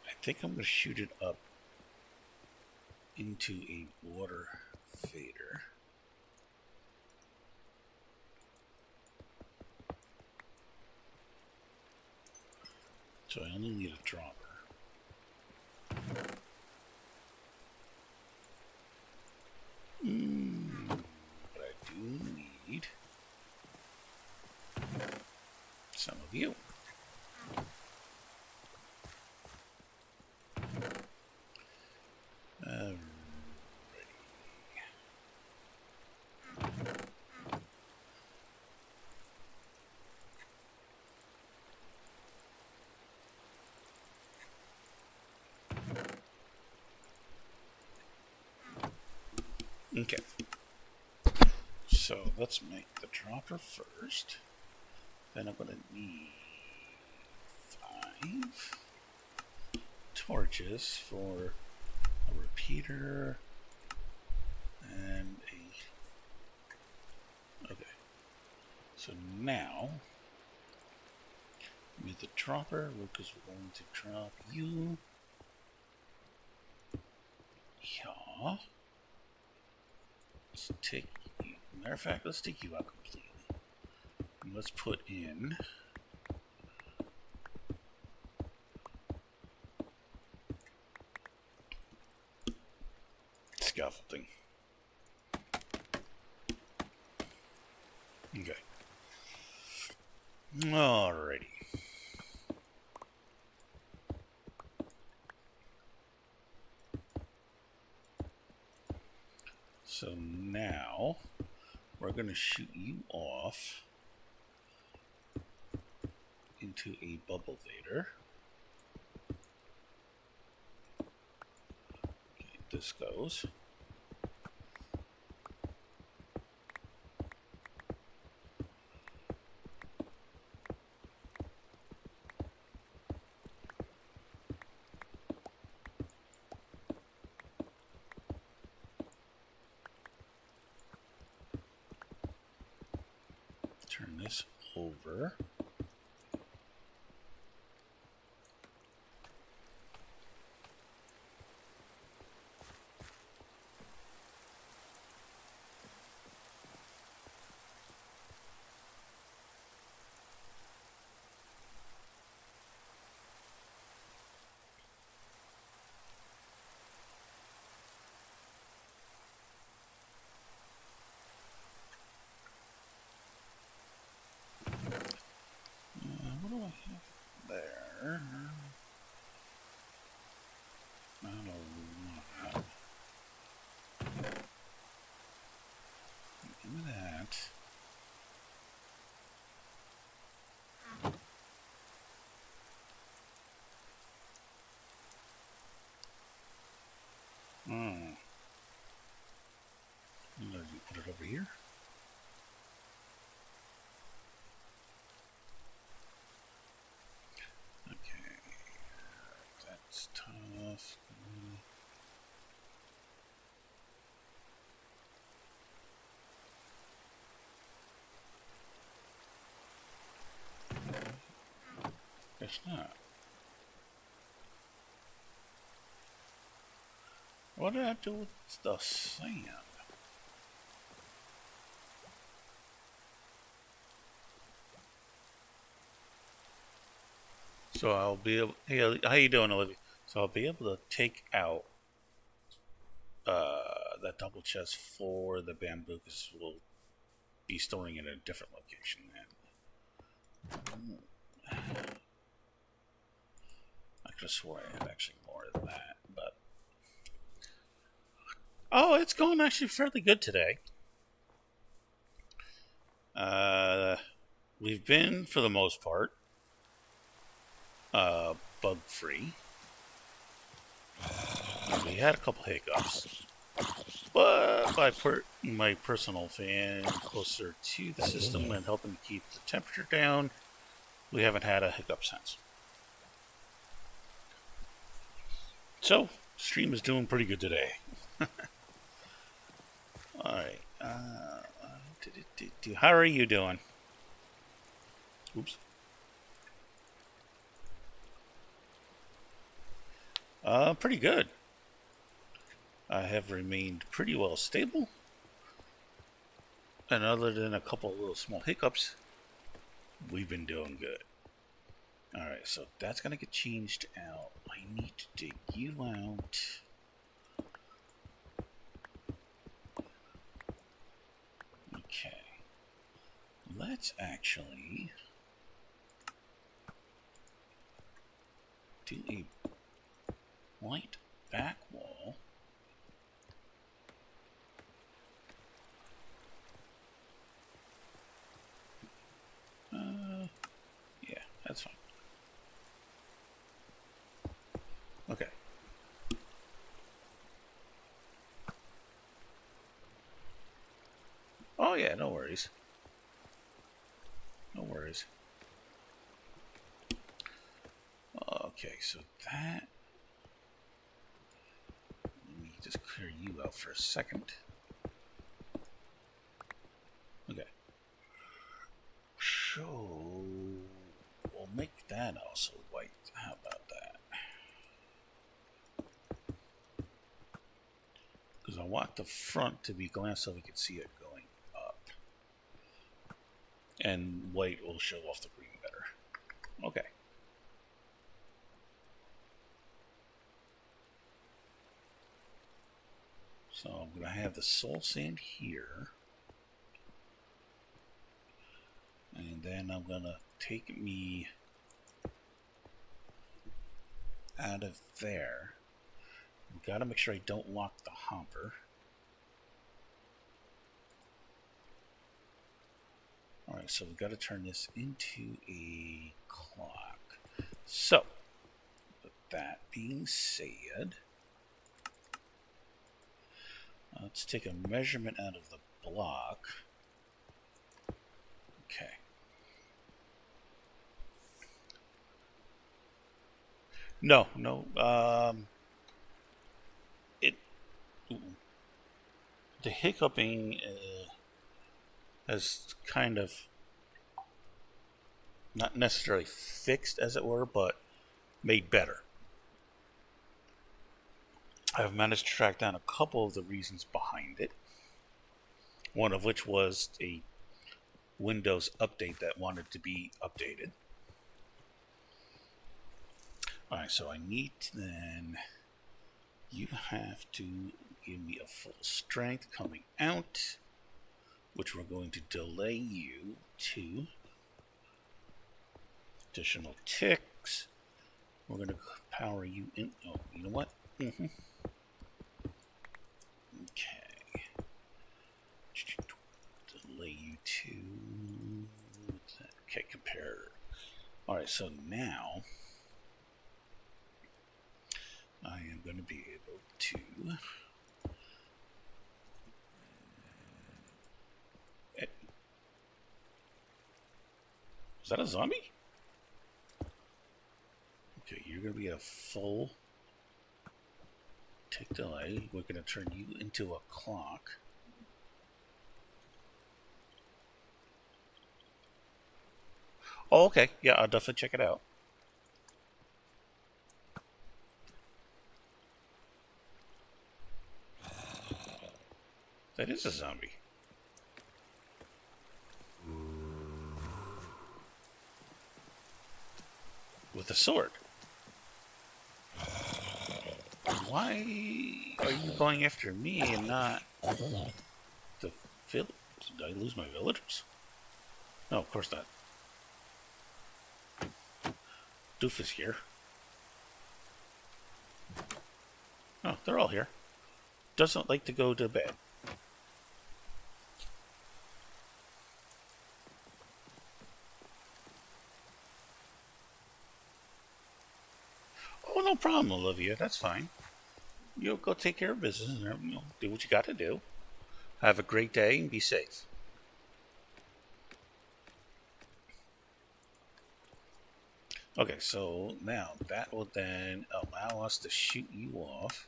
I think I'm going to shoot it up into a water fader. So I only need a dropper. But I do need some of you. Okay. So let's make the dropper first. Then I'm going to need 5 torches for a repeater and a... Okay. So now, with the dropper, because we're going to drop you. Yeah. Let's take you. Matter of fact, let's take you out completely. And let's put in scaffolding. Okay. Alrighty. So now we're going to shoot you off into a bubble vader. Okay, this goes. Turn this over. What do I have there? Not a lot. Give me that. Put it over here. Okay, that's tough. Guess not. What did I do with the sand? So I'll be able. Hey, how you doing, Olivia? So I'll be able to take out that double chest for the bamboo because we'll be storing it in a different location then. I could have swore I had actually more than that, but oh, it's going actually fairly good today. We've been, for the most part, bug free. We had a couple hiccups, but by my personal fan closer to the system and helping to keep the temperature down, we haven't had a hiccup since. So, stream is doing pretty good today. Alright. How are you doing? Oops. Pretty good. I have remained pretty well stable. And other than a couple of little small hiccups, we've been doing good. Alright, so that's going to get changed out. I need to dig you out. Okay. Let's actually do a light back wall. Yeah, that's fine. Okay. Oh yeah, no worries. No worries. Okay, so that... Let me just clear you out for a second. Okay. So... we'll make that also white. How about that? Because I want the front to be glass so we can see it going up. And white will show off the green better. Okay. So I'm going to have the soul sand here. And then I'm going to take me out of there. I've got to make sure I don't lock the hopper. Alright, so we've got to turn this into a clock. So, with that being said, let's take a measurement out of the block. Okay. No. The hiccuping has kind of not necessarily fixed, as it were, but made better. I've managed to track down a couple of the reasons behind it. One of which was a Windows update that wanted to be updated. Alright, so I need to then... You have to give me a full strength coming out, which we're going to delay you to. Additional ticks. We're going to power you in. Oh, you know what? Okay. Delay you to... Okay, compare. Alright, so now I am going to be able to... Is that a zombie? Okay, you're going to be a full tick delay. We're going to turn you into a clock. Oh, okay. Yeah, I'll definitely check it out. That is a zombie. With a sword. Why are you going after me and not the village? Did I lose my villagers? No, of course not. Doofus here. Oh, they're all here. Doesn't like to go to bed. Oh, no problem, Olivia. That's fine. You'll go take care of business and do what you got to do. Have a great day and be safe. Okay, so now that will then allow us to shoot you off.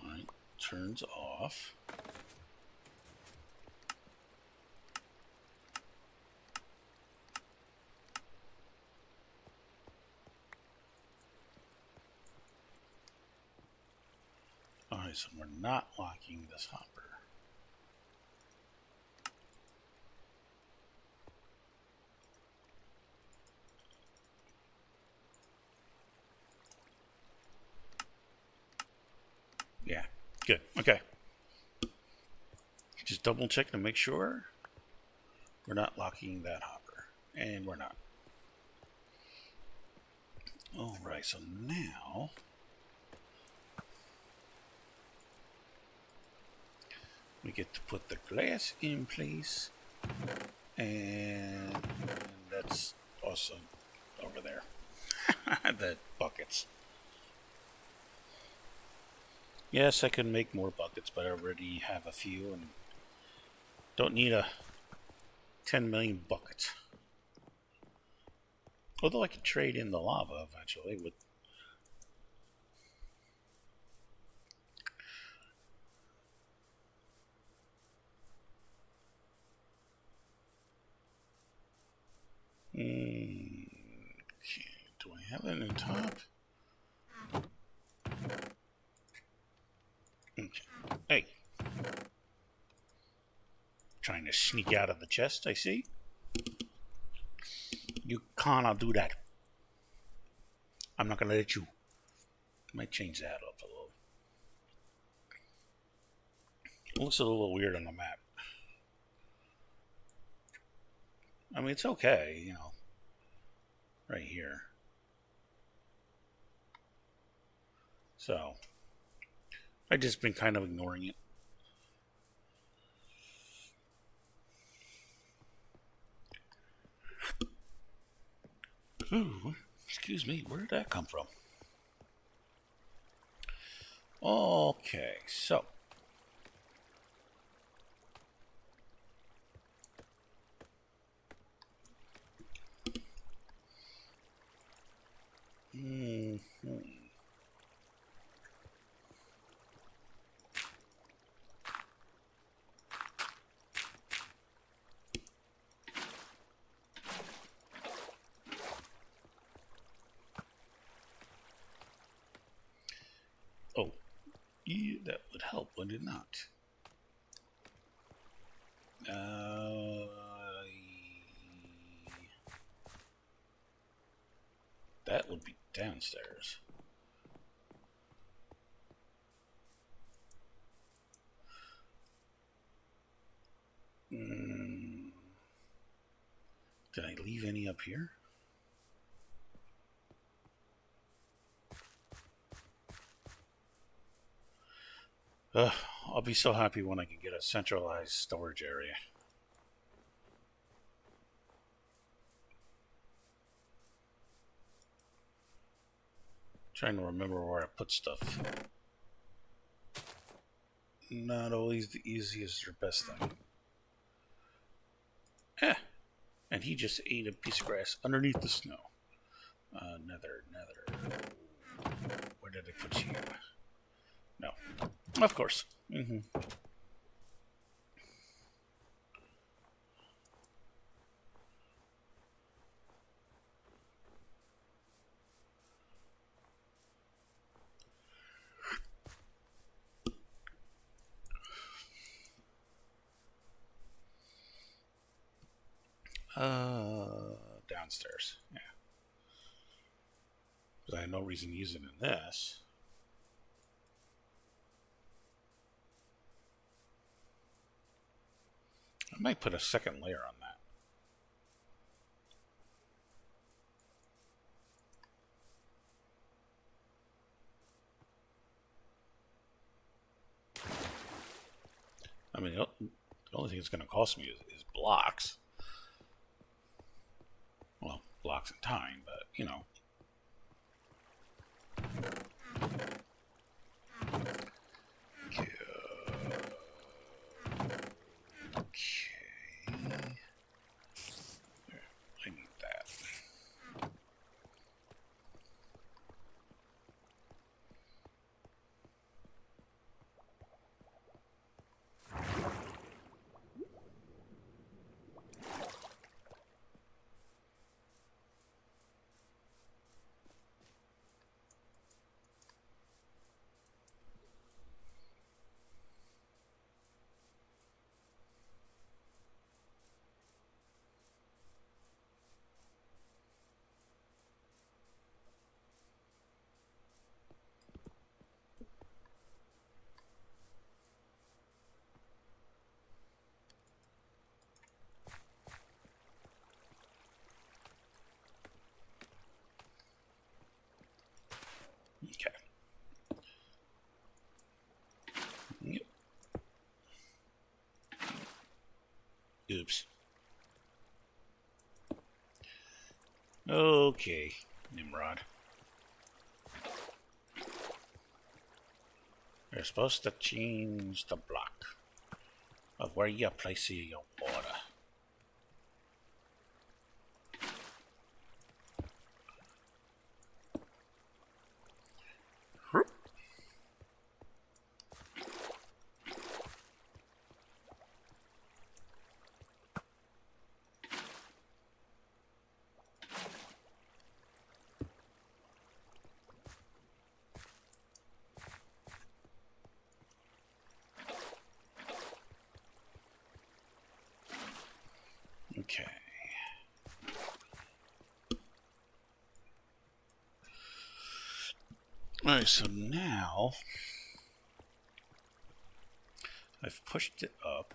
Alright, turns off. Alright, so we're not locking this hopper. Yeah, good. Okay. Just double check to make sure we're not locking that hopper. And we're not. Alright, so now we get to put the glass in place. And that's also over there. The buckets. Yes, I could make more buckets, but I already have a few and don't need a 10 million buckets. Although I could trade in the lava eventually with... Okay, do I have it on top? Okay. Hey. Trying to sneak out of the chest, I see. You cannot do that. I'm not gonna let you. Might change that up a little. It looks a little weird on the map. I mean, it's okay, you know. Right here. So, I've just been kind of ignoring it. Ooh, excuse me, where did that come from? Okay, so. Oh, yeah, that would help, would it not? That would be downstairs. Did I leave any up here? I'll be so happy when I can get a centralized storage area. Trying to remember where I put stuff. Not always the easiest or best thing. And he just ate a piece of grass underneath the snow. Nether. Where did I put you? No. Of course. Downstairs. Yeah. Because I have no reason to use it in this. I might put a second layer on that. I mean, the only thing it's going to cost me is blocks. Well, blocks and time, but, you know. Okay. There, I need that. Okay. Yep. Oops. Okay, Nimrod. You're supposed to change the block of where you place your water. Okay. Alright, so now I've pushed it up.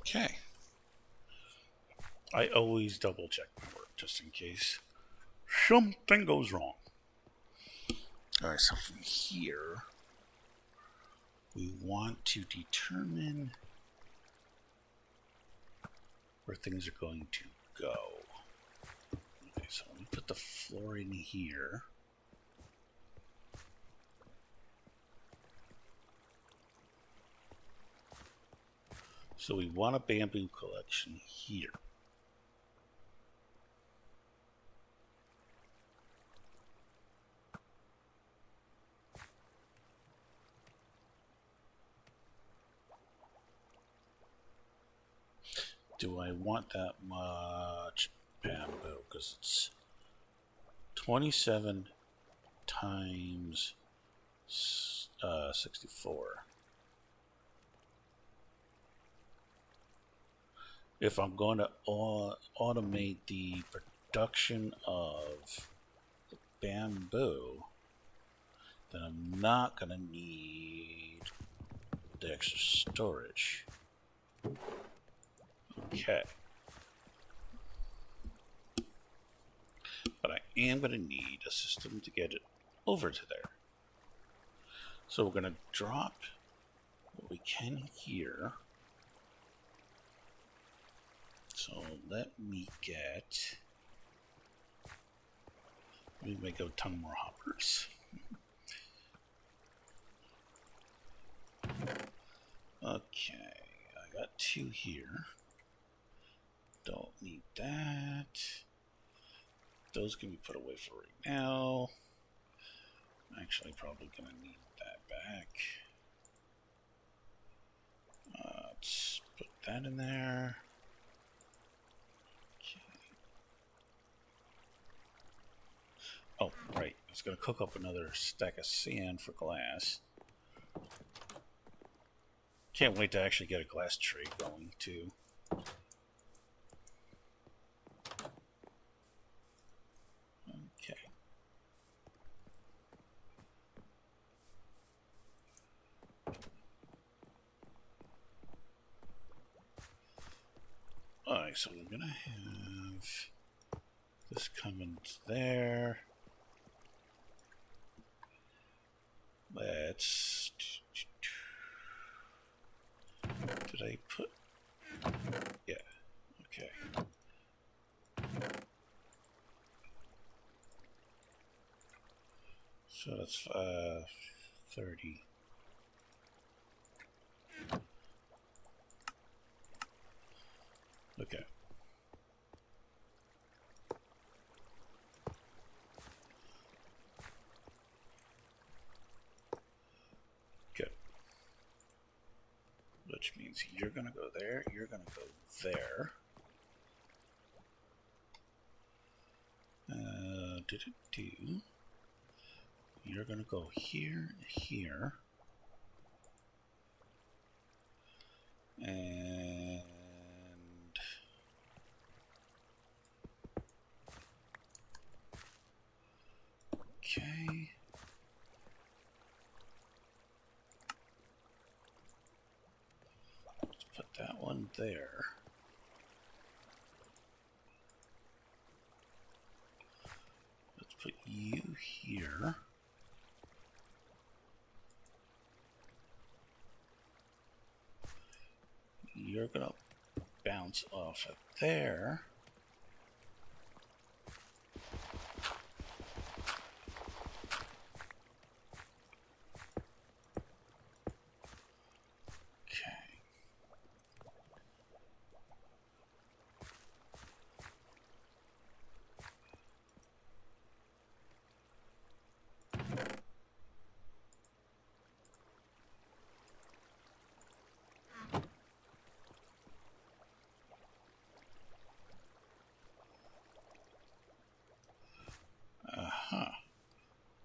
Okay. I always double check my work just in case something goes wrong. Alright, so from here, we want to determine where things are going to go. Okay, so let me put the floor in here. So we want a bamboo collection here. Do I want that much bamboo? Because it's 27 times 64. If I'm going to automate the production of the bamboo, then I'm not going to need the extra storage. Okay. But I am going to need a system to get it over to there. So we're going to drop what we can here. So let me get... We make a ton more hoppers. Okay, I got 2 here. Don't need that. Those can be put away for right now. I'm actually probably gonna need that back. Let's put that in there. Okay. Oh, right. I was gonna cook up another stack of sand for glass. Can't wait to actually get a glass tray going too. Okay. Alright, so we're gonna have this coming there. Let's... Did I put... Yeah, okay. So that's 30. Okay. Good. Which means you're gonna go there, you're gonna go there. You're gonna go here, here. And okay. there. Let's put you here. You're gonna bounce off of there.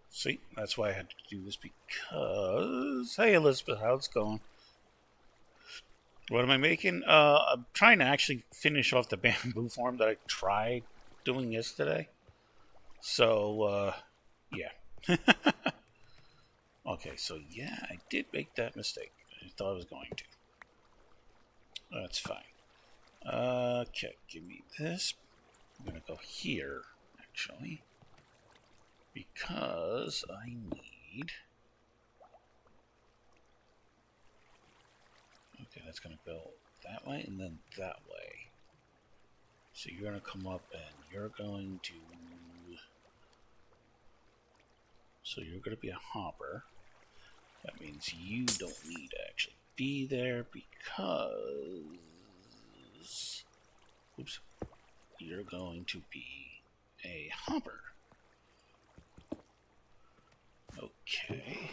See, that's why I had to do this because... Hey, Elizabeth, how's it going? What am I making? I'm trying to actually finish off the bamboo farm that I tried doing yesterday. So, yeah. Okay, so yeah, I did make that mistake. I thought I was going to. That's fine. Okay, give me this. I'm going to go here, actually. Because I need... Okay, that's going to go that way and then that way. So you're going to come up and you're going to... So you're going to be a hopper. That means you don't need to actually be there because... Oops. You're going to be a hopper. Okay.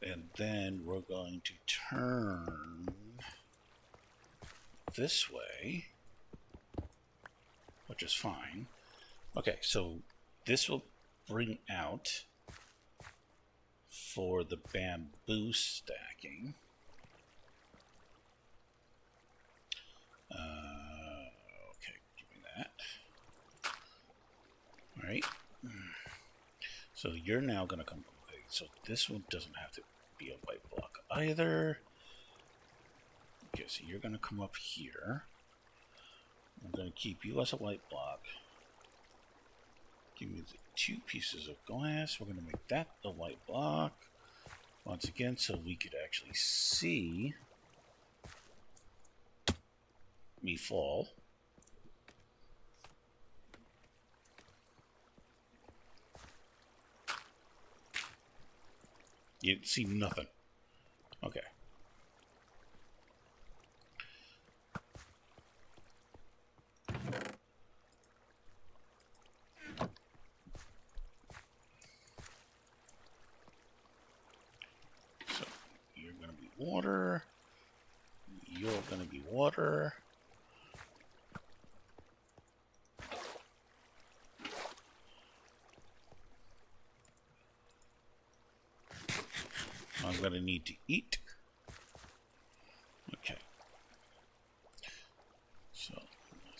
And then we're going to turn this way, which is fine. Okay, so this will bring out for the bamboo stacking. Okay, give me that. All right. So you're now going to come. Okay, so this one doesn't have to be a white block either. Okay, so you're going to come up here. I'm going to keep you as a white block. Give me the 2 pieces of glass. We're going to make that a white block. Once again, so we could actually see me fall. You see nothing. Okay. So you're going to be water. You're going to be water. I'm going to need to eat. Okay. So,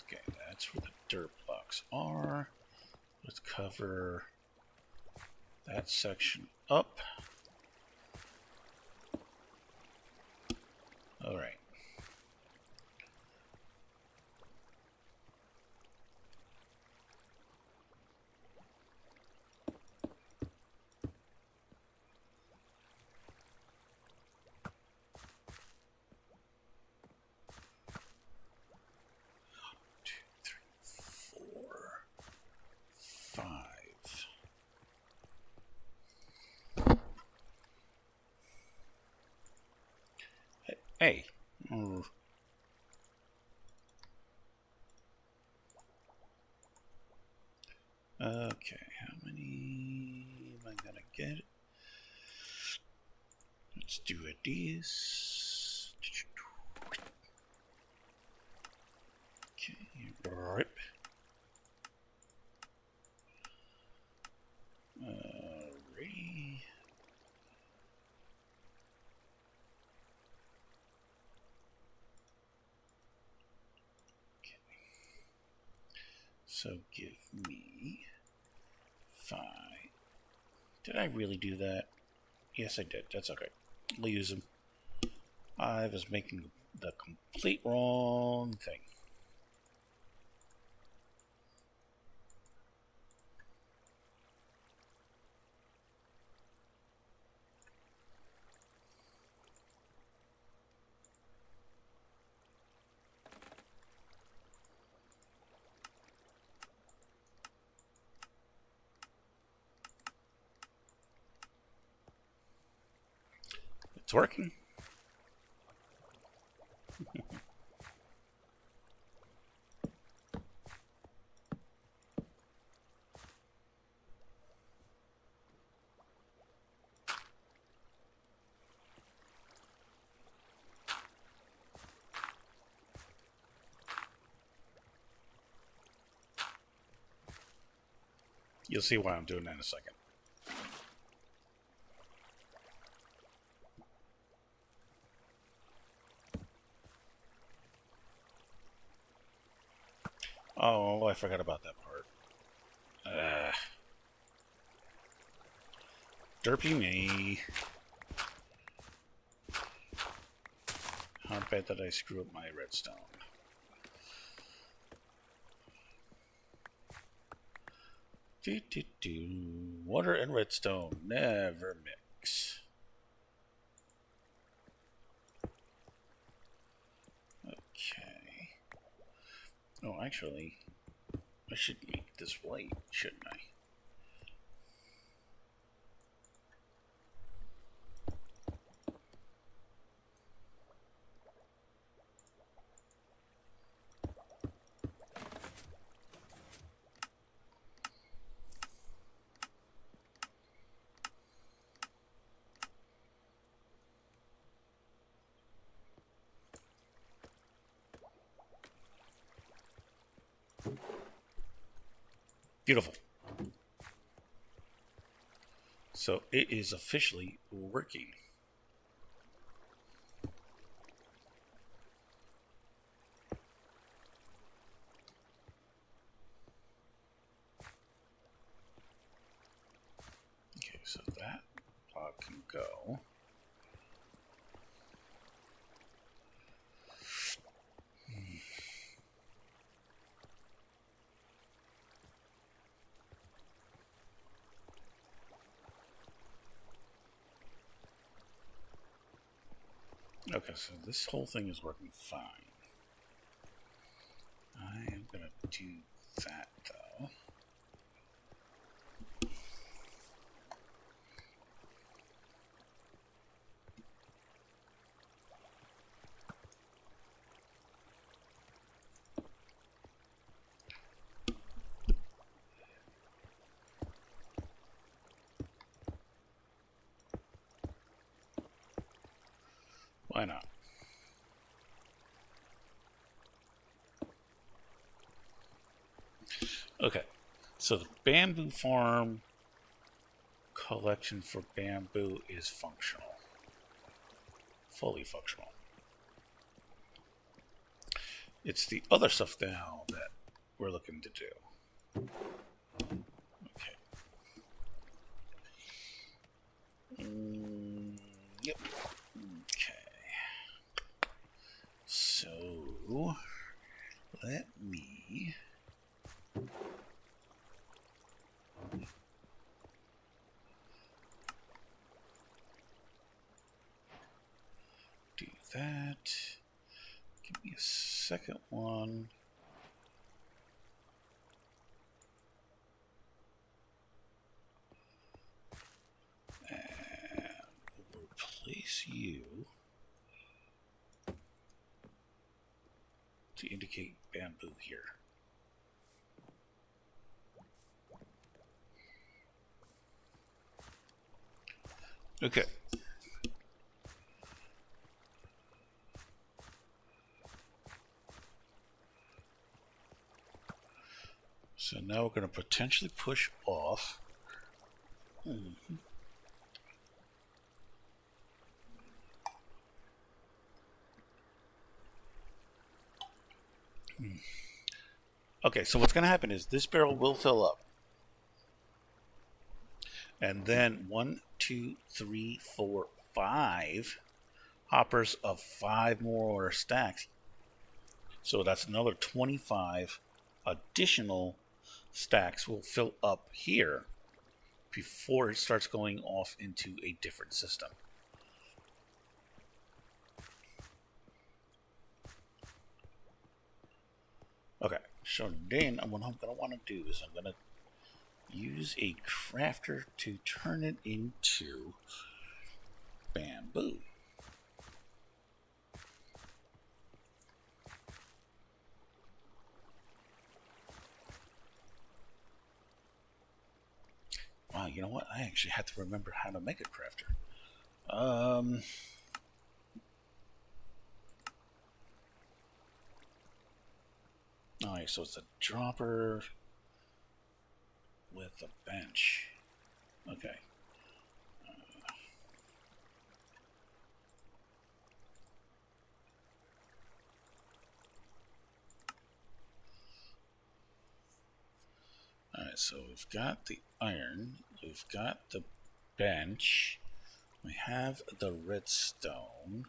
okay, that's where the dirt blocks are. Let's cover that section up. All right. Hey. Okay, how many am I gonna get? Let's do it these. Okay, rip. Ready. So give me 5. Did I really do that? Yes, I did. That's okay. We'll use them. I was making the complete wrong thing. It's working. You'll see why I'm doing that in a second. Oh, I forgot about that part. Derpy me. How bad did I screw up my redstone? Water and redstone never mix. Okay. Oh, actually, I should make this white, shouldn't I? Beautiful. So it is officially working. Okay, so that block can go. Okay, so this whole thing is working fine. I am going to do that, though. Why not? Okay, so the bamboo farm collection for bamboo is functional. Fully functional. It's the other stuff now that we're looking to do. Okay. Yep. Okay. So, let me do that. Give me a second one. And we'll replace you to indicate bamboo here. Okay. So now we're going to potentially push off. Okay, so what's going to happen is this barrel will fill up. And then 1, 2, 3, 4, 5 hoppers of 5 more stacks. So that's another 25 additional stacks will fill up here before it starts going off into a different system. Okay, so then what I'm going to want to do is I'm going to use a crafter to turn it into bamboo. Wow, you know what? I actually have to remember how to make a crafter. Alright, so it's a dropper with a bench. Okay. Alright, so we've got the iron, we've got the bench, we have the redstone.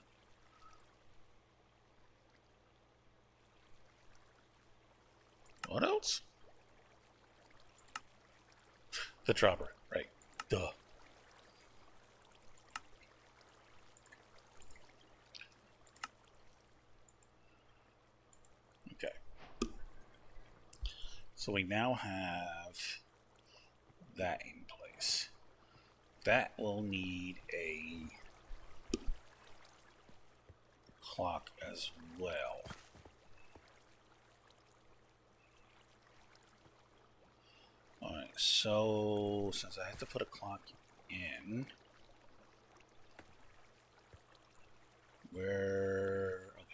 What else? The dropper, right. Duh. Okay. So we now have that in place. That will need a clock as well. Alright, so since I have to put a clock in, where, okay.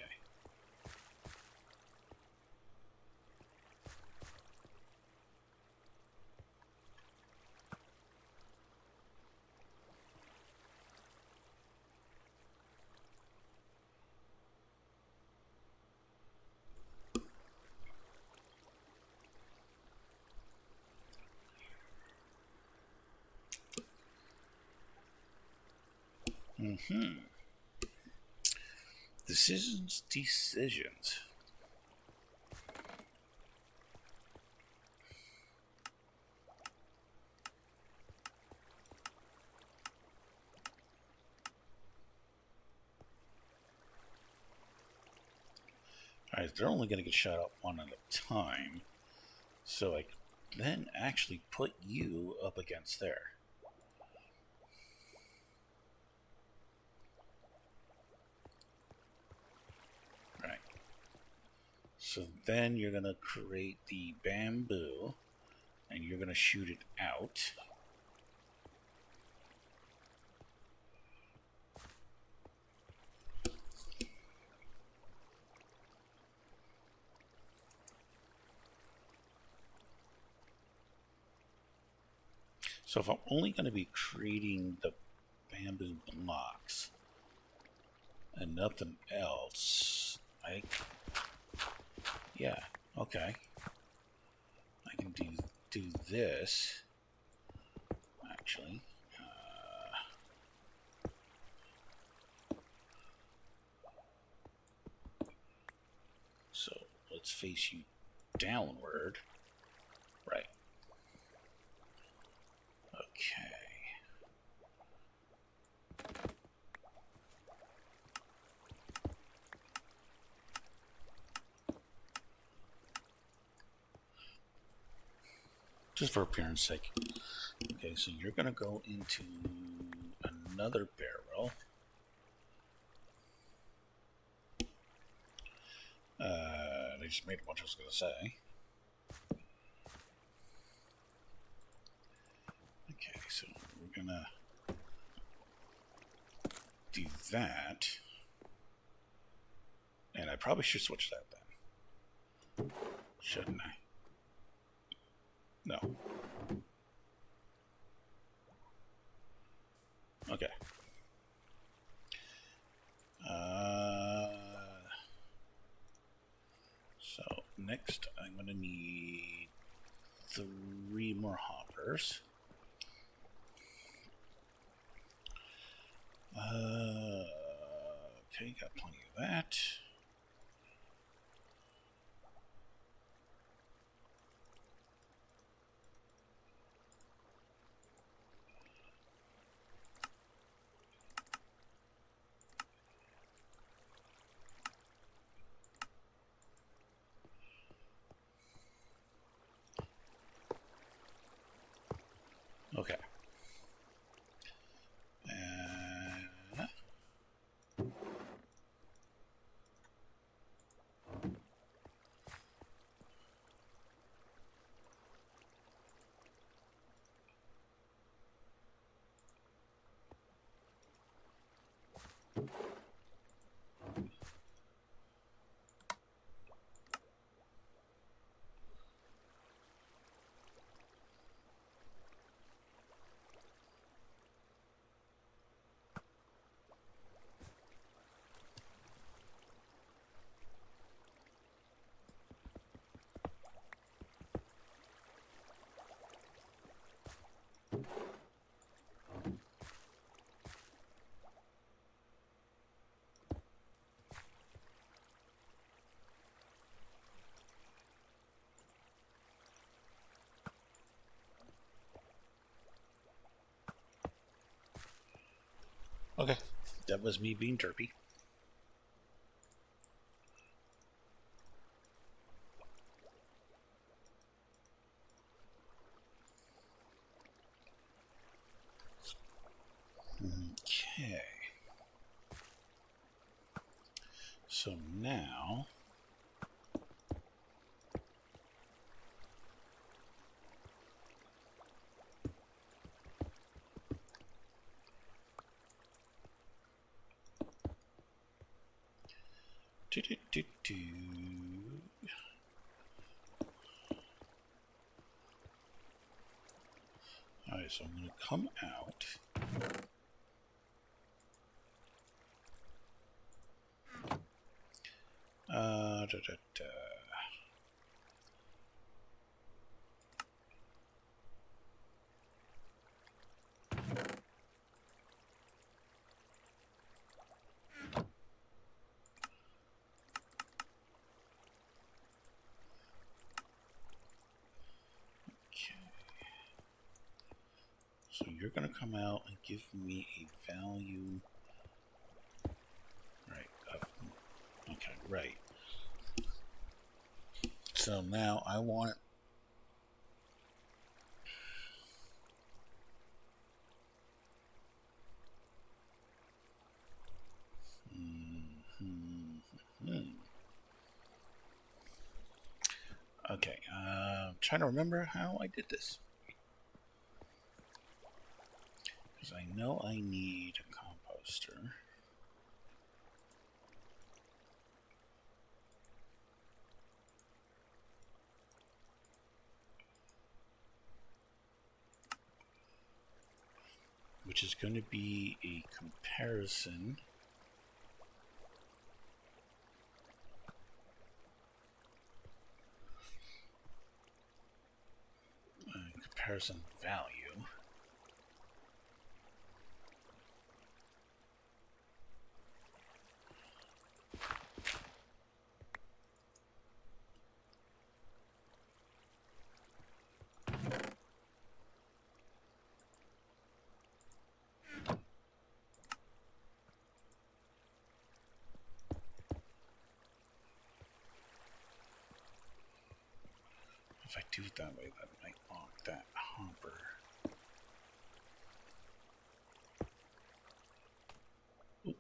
Decisions. Alright, they're only going to get shot up one at a time. So I then actually put you up against there. Right. So then you're going to create the bamboo and you're going to shoot it out. So if I'm only going to be creating the bamboo blocks and nothing else, yeah, okay. I can do this, actually. So let's face you downward. Right. Okay. Just for appearance sake. Okay, so you're going to go into another barrel. They just made what I was going to say. Okay, so we're going to do that. And I probably should switch that then. Shouldn't I? No. Okay. So next I'm going to need 3 more hoppers. Okay, got plenty of that. Okay. Okay, that was me being derpy. Okay. So now... Alright, so I'm going to come out. So you're going to come out and give me a value. Right. Okay, right. So now I want... Okay, I'm trying to remember how I did this. Because I know I need a composter. Which is going to be a comparison. Comparison value. If I do it that way, that might lock that hopper. Ooh.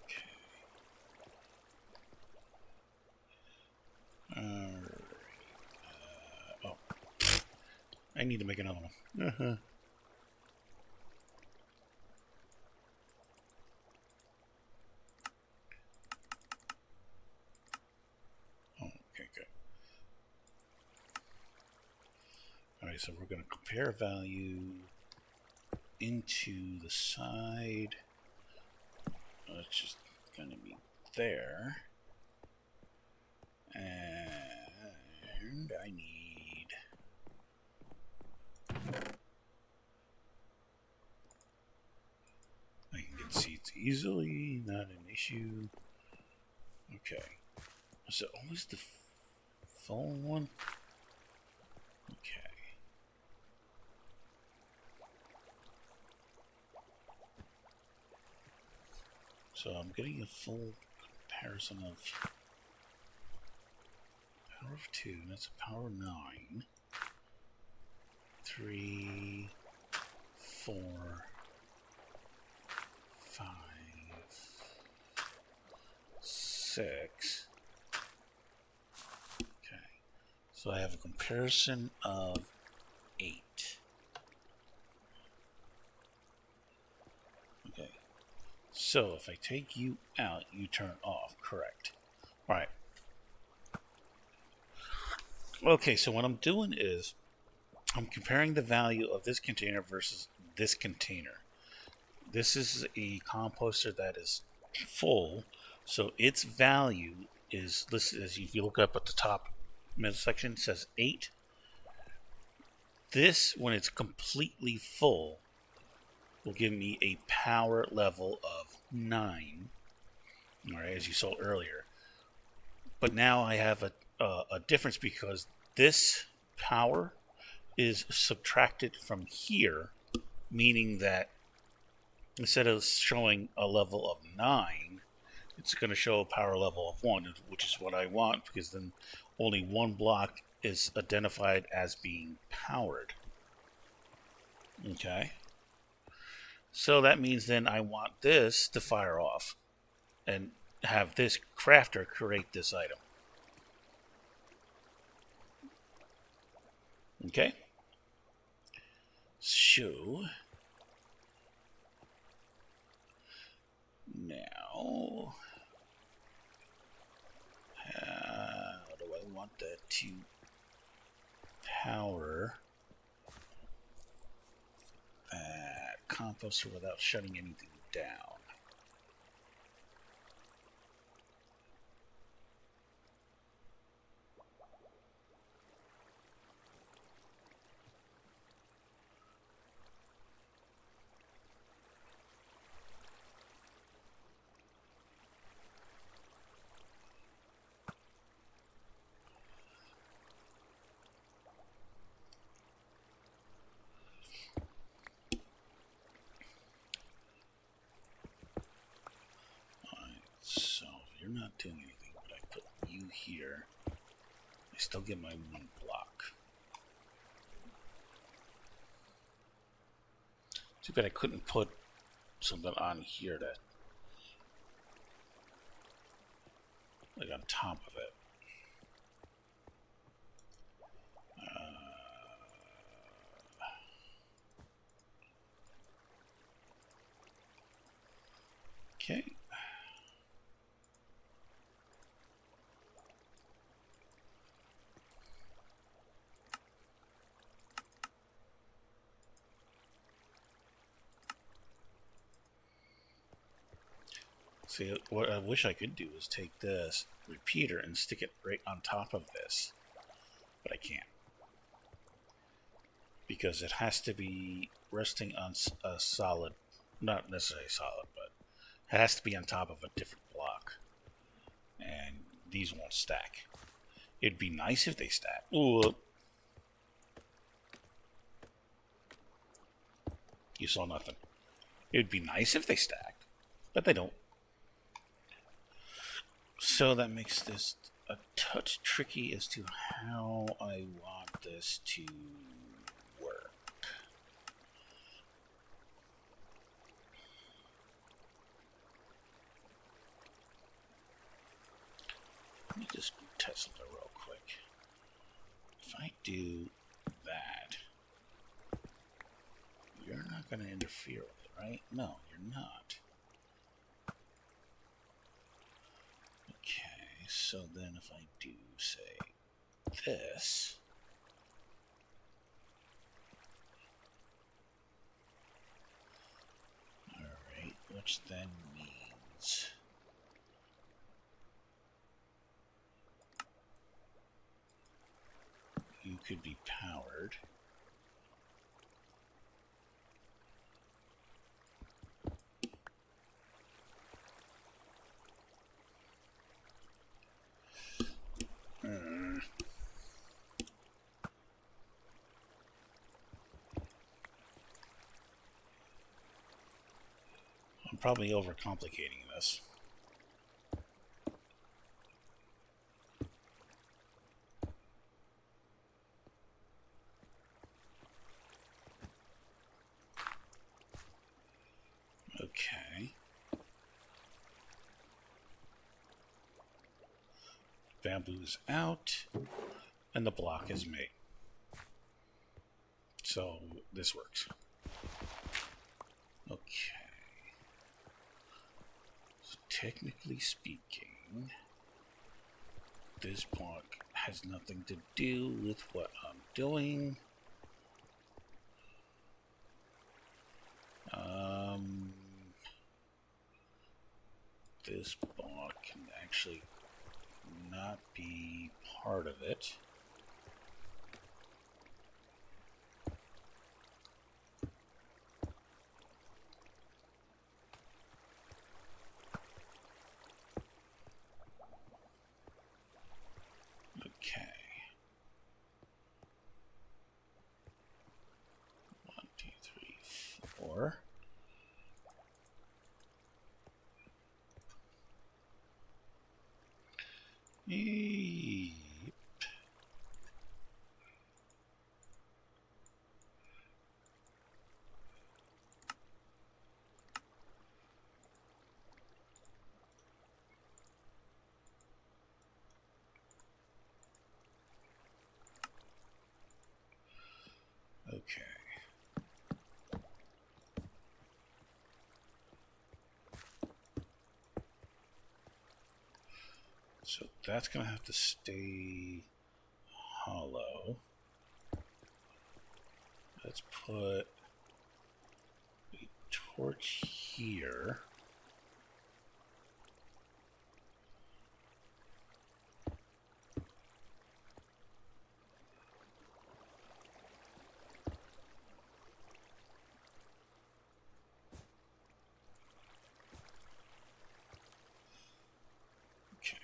Okay. Alright. Oh. I need to make another one. Okay, good. Alright, so we're going to compare value into the side. It's just going to be there. And I need... easily, not an issue. Okay. Is it always the full one? Okay. So I'm getting a full comparison of power of 2, that's a power 9. 3, 4, 5, 6. Okay. So I have a comparison of 8. Okay. So if I take you out, you turn off. Correct. All right. Okay, so what I'm doing is I'm comparing the value of this container versus this container. This is a composter that is full, so its value is listed as, if you look up at the top middle section, it says 8. This, when it's completely full, will give me a power level of 9, all right, as you saw earlier. But now I have a difference because this power is subtracted from here, meaning that instead of showing a level of 9, it's going to show a power level of 1, which is what I want, because then only one block is identified as being powered. Okay. So that means then I want this to fire off and have this crafter create this item. Okay. So now, how do I want that to power composter without shutting anything down? So you're not doing anything, but I put you here. I still get my 1 block. Too bad I couldn't put something on here that, like, on top of it. Okay. See, what I wish I could do is take this repeater and stick it right on top of this, but I can't, because it has to be resting on a solid, not necessarily solid, but it has to be on top of a different block, and these won't stack. It'd be nice if they stack. Ooh. You saw nothing. It'd be nice if they stacked, but they don't. So that makes this a touch tricky as to how I want this to work. Let me just test something real quick. If I do that, you're not going to interfere with it, right? No, you're not. Okay, so then if I do, say, this, alright, which then means you could be powered. probably overcomplicating this. Okay. Bamboo's out, and the block is made. So this works. Okay. So technically speaking, this block has nothing to do with what I'm doing. This block can actually not be part of it. Okay. 1, 2, 3, 4. Yep. Okay. So that's going to have to stay hollow. Let's put a torch here. Okay.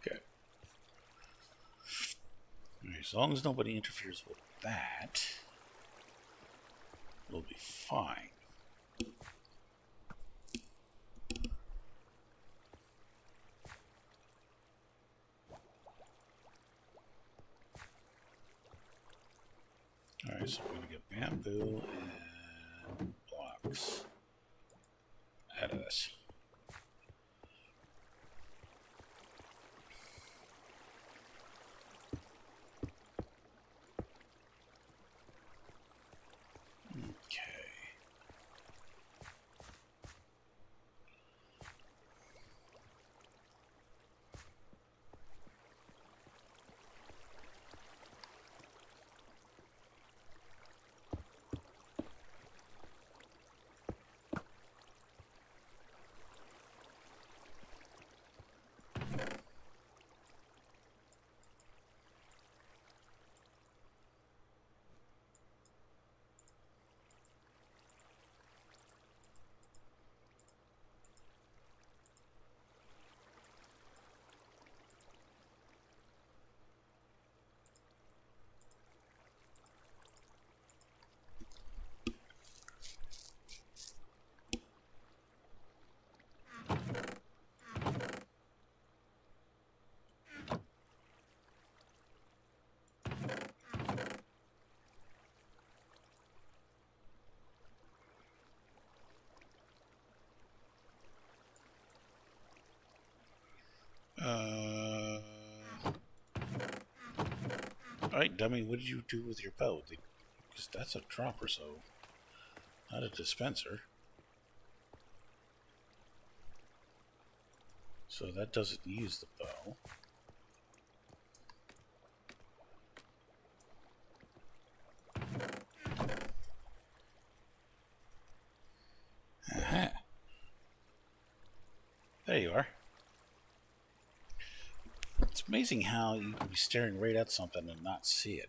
Okay. Alright, as long as nobody interferes with that, we'll be fine. Alright, so we're going to get bamboo and blocks out of this. Okay. Alright, dummy, what did you do with your bow? Because that's a dropper, so not a dispenser. So that doesn't use the bow. There you are. It's amazing how you can be staring right at something and not see it.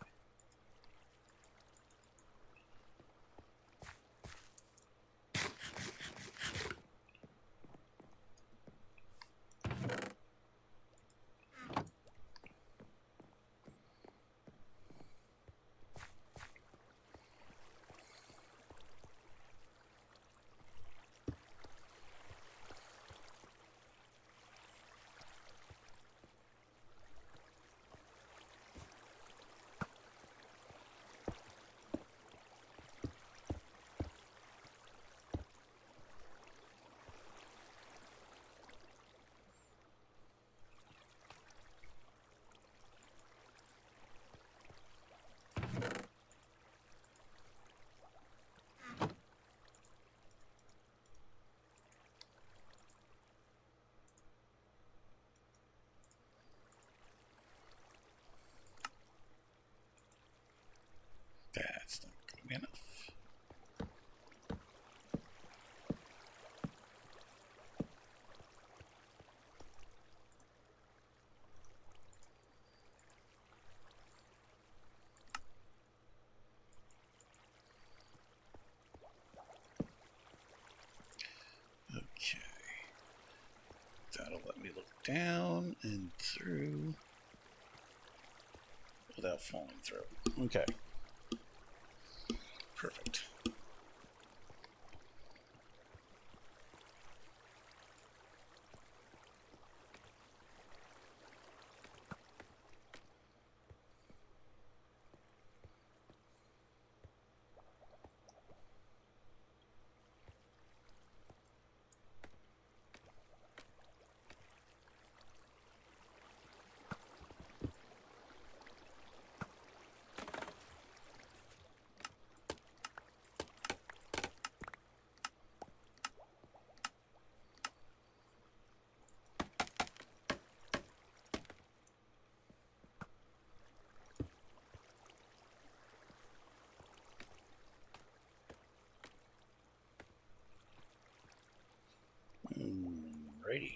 That's not going to be enough. Okay. That'll let me look down and through without falling through. Okay. Perfect. Alrighty.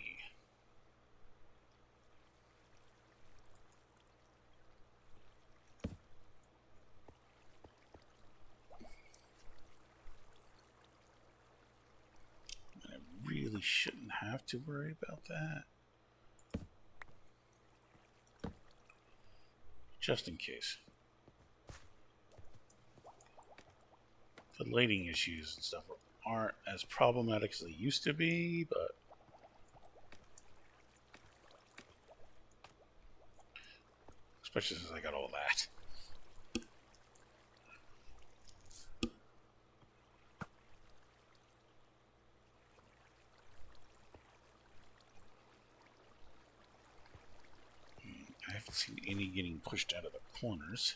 I really shouldn't have to worry about that. Just in case. The lighting issues and stuff aren't as problematic as they used to be, but especially since I got all that. I haven't seen any getting pushed out of the corners.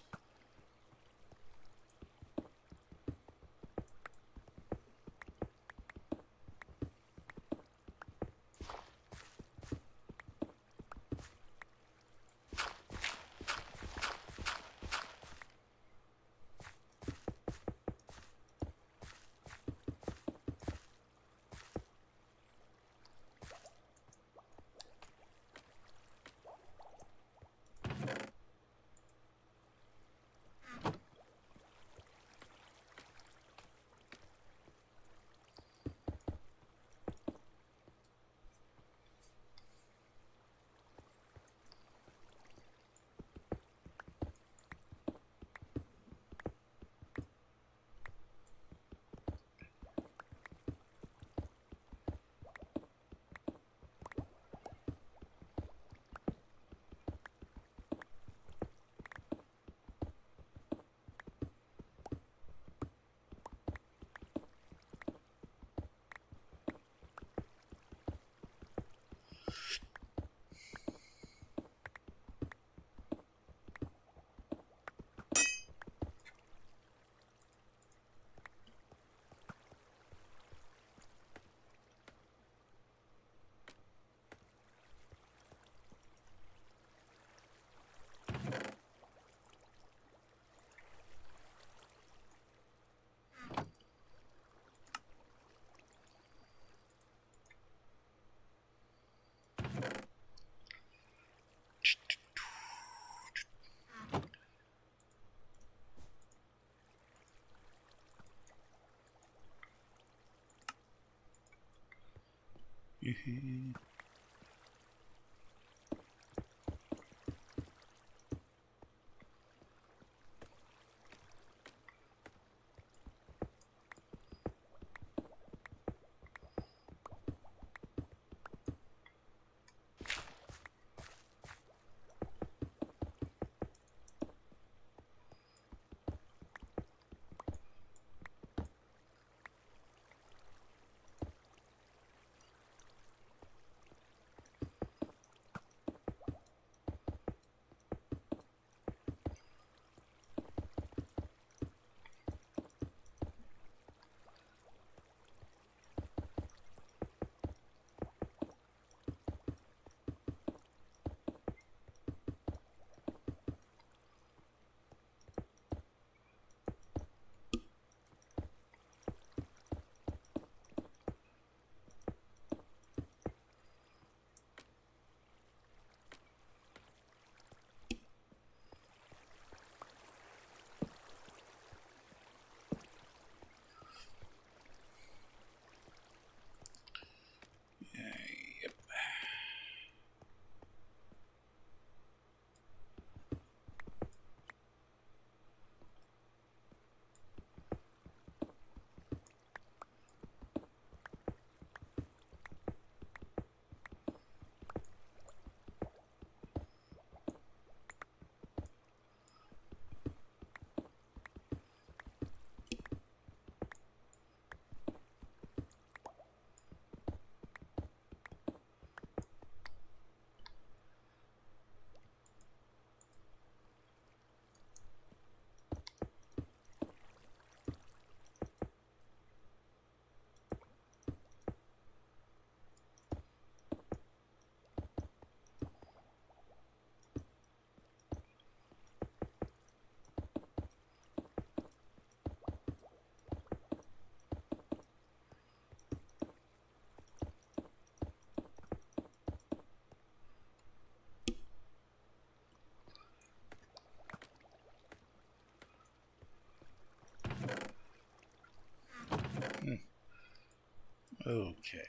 Okay.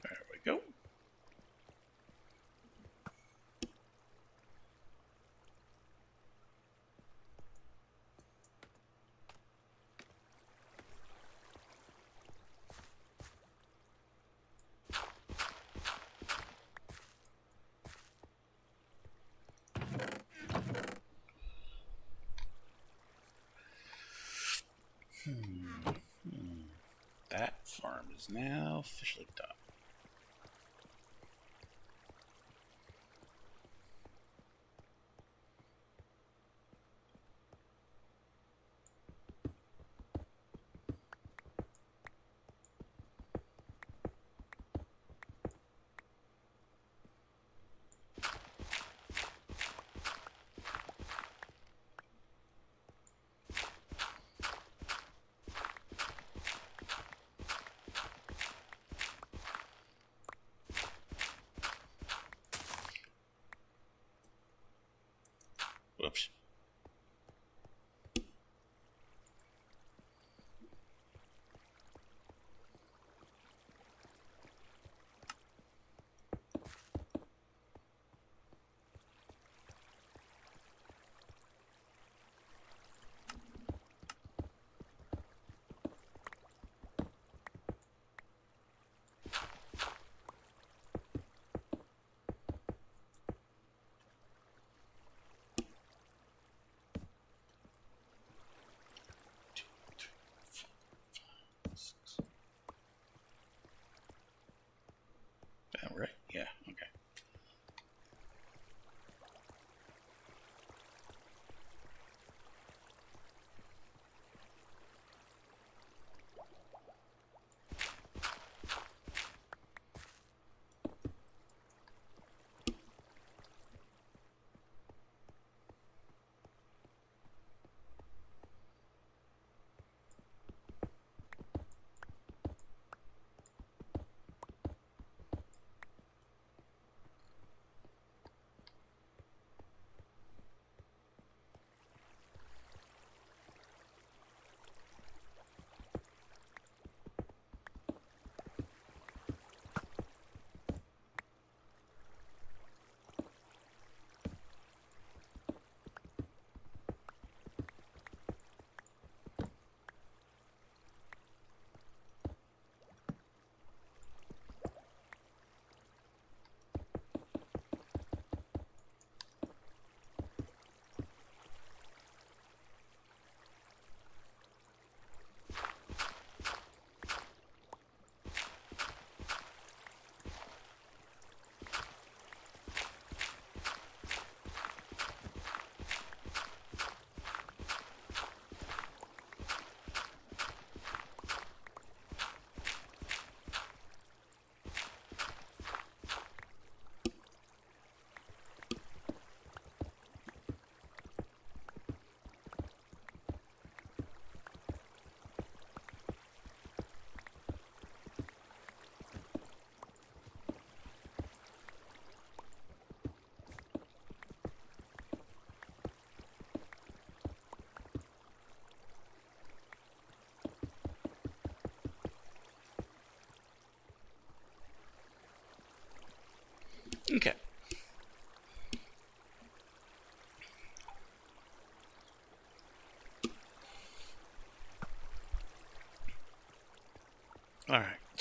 There we go. That farm is now officially done. Whoops.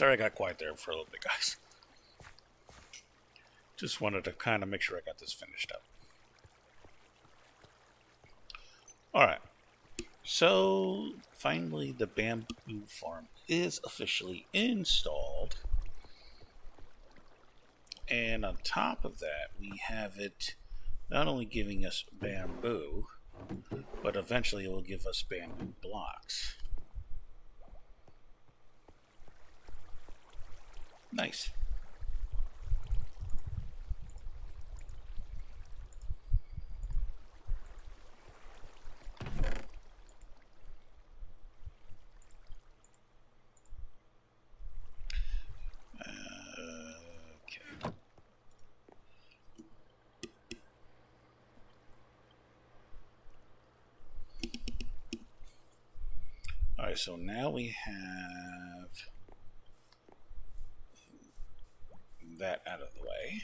Sorry I got quiet there for a little bit, guys. Just wanted to kind of make sure I got this finished up. Alright. So, finally the bamboo farm is officially installed. And on top of that, we have it not only giving us bamboo, but eventually it will give us bamboo blocks. Nice. Alright, so now we have that out of the way.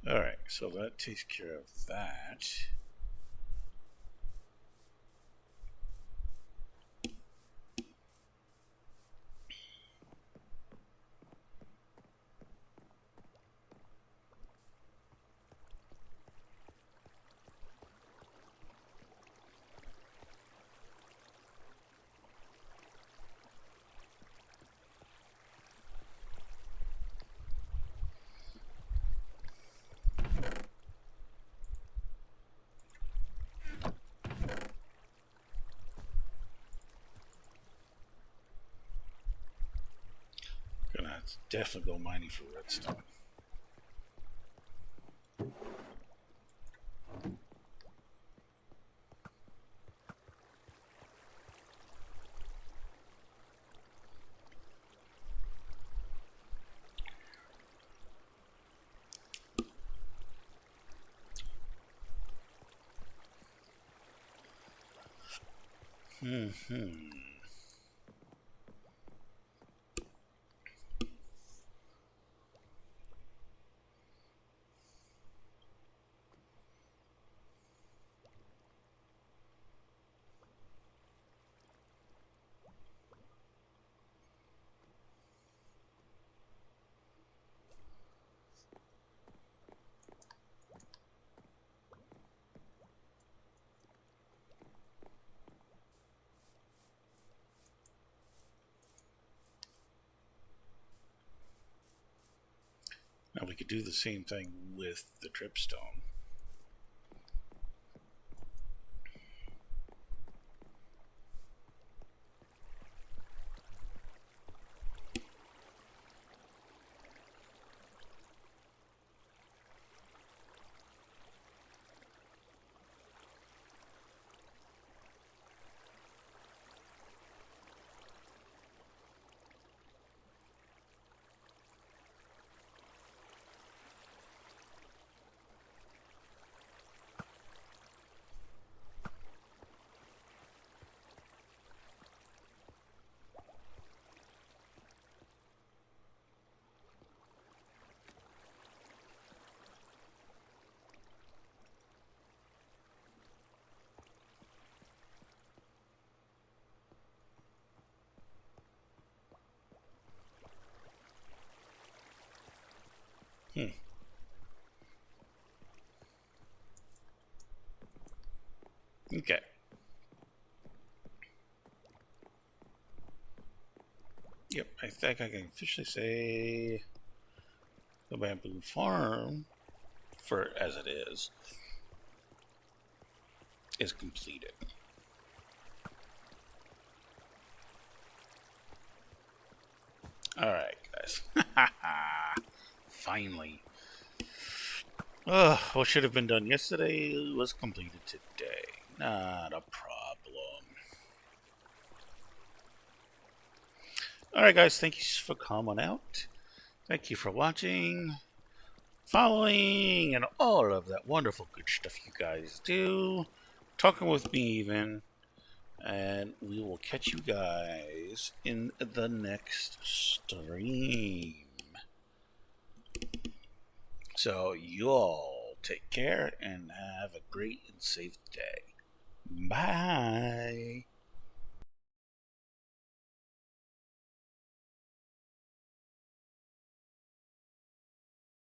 Alright, so that takes care of that. Gonna have to definitely go mining for redstone. Now we could do the same thing with the dripstone. Okay. Yep, I think I can officially say the bamboo farm, for as it is completed. Alright, guys. Finally. What should have been done yesterday was completed today. Not a problem. Alright, guys. Thank you for coming out. Thank you for watching, following, and all of that wonderful good stuff you guys do. Talking with me, even. And we will catch you guys in the next stream. So you all take care and have a great and safe day. Bye.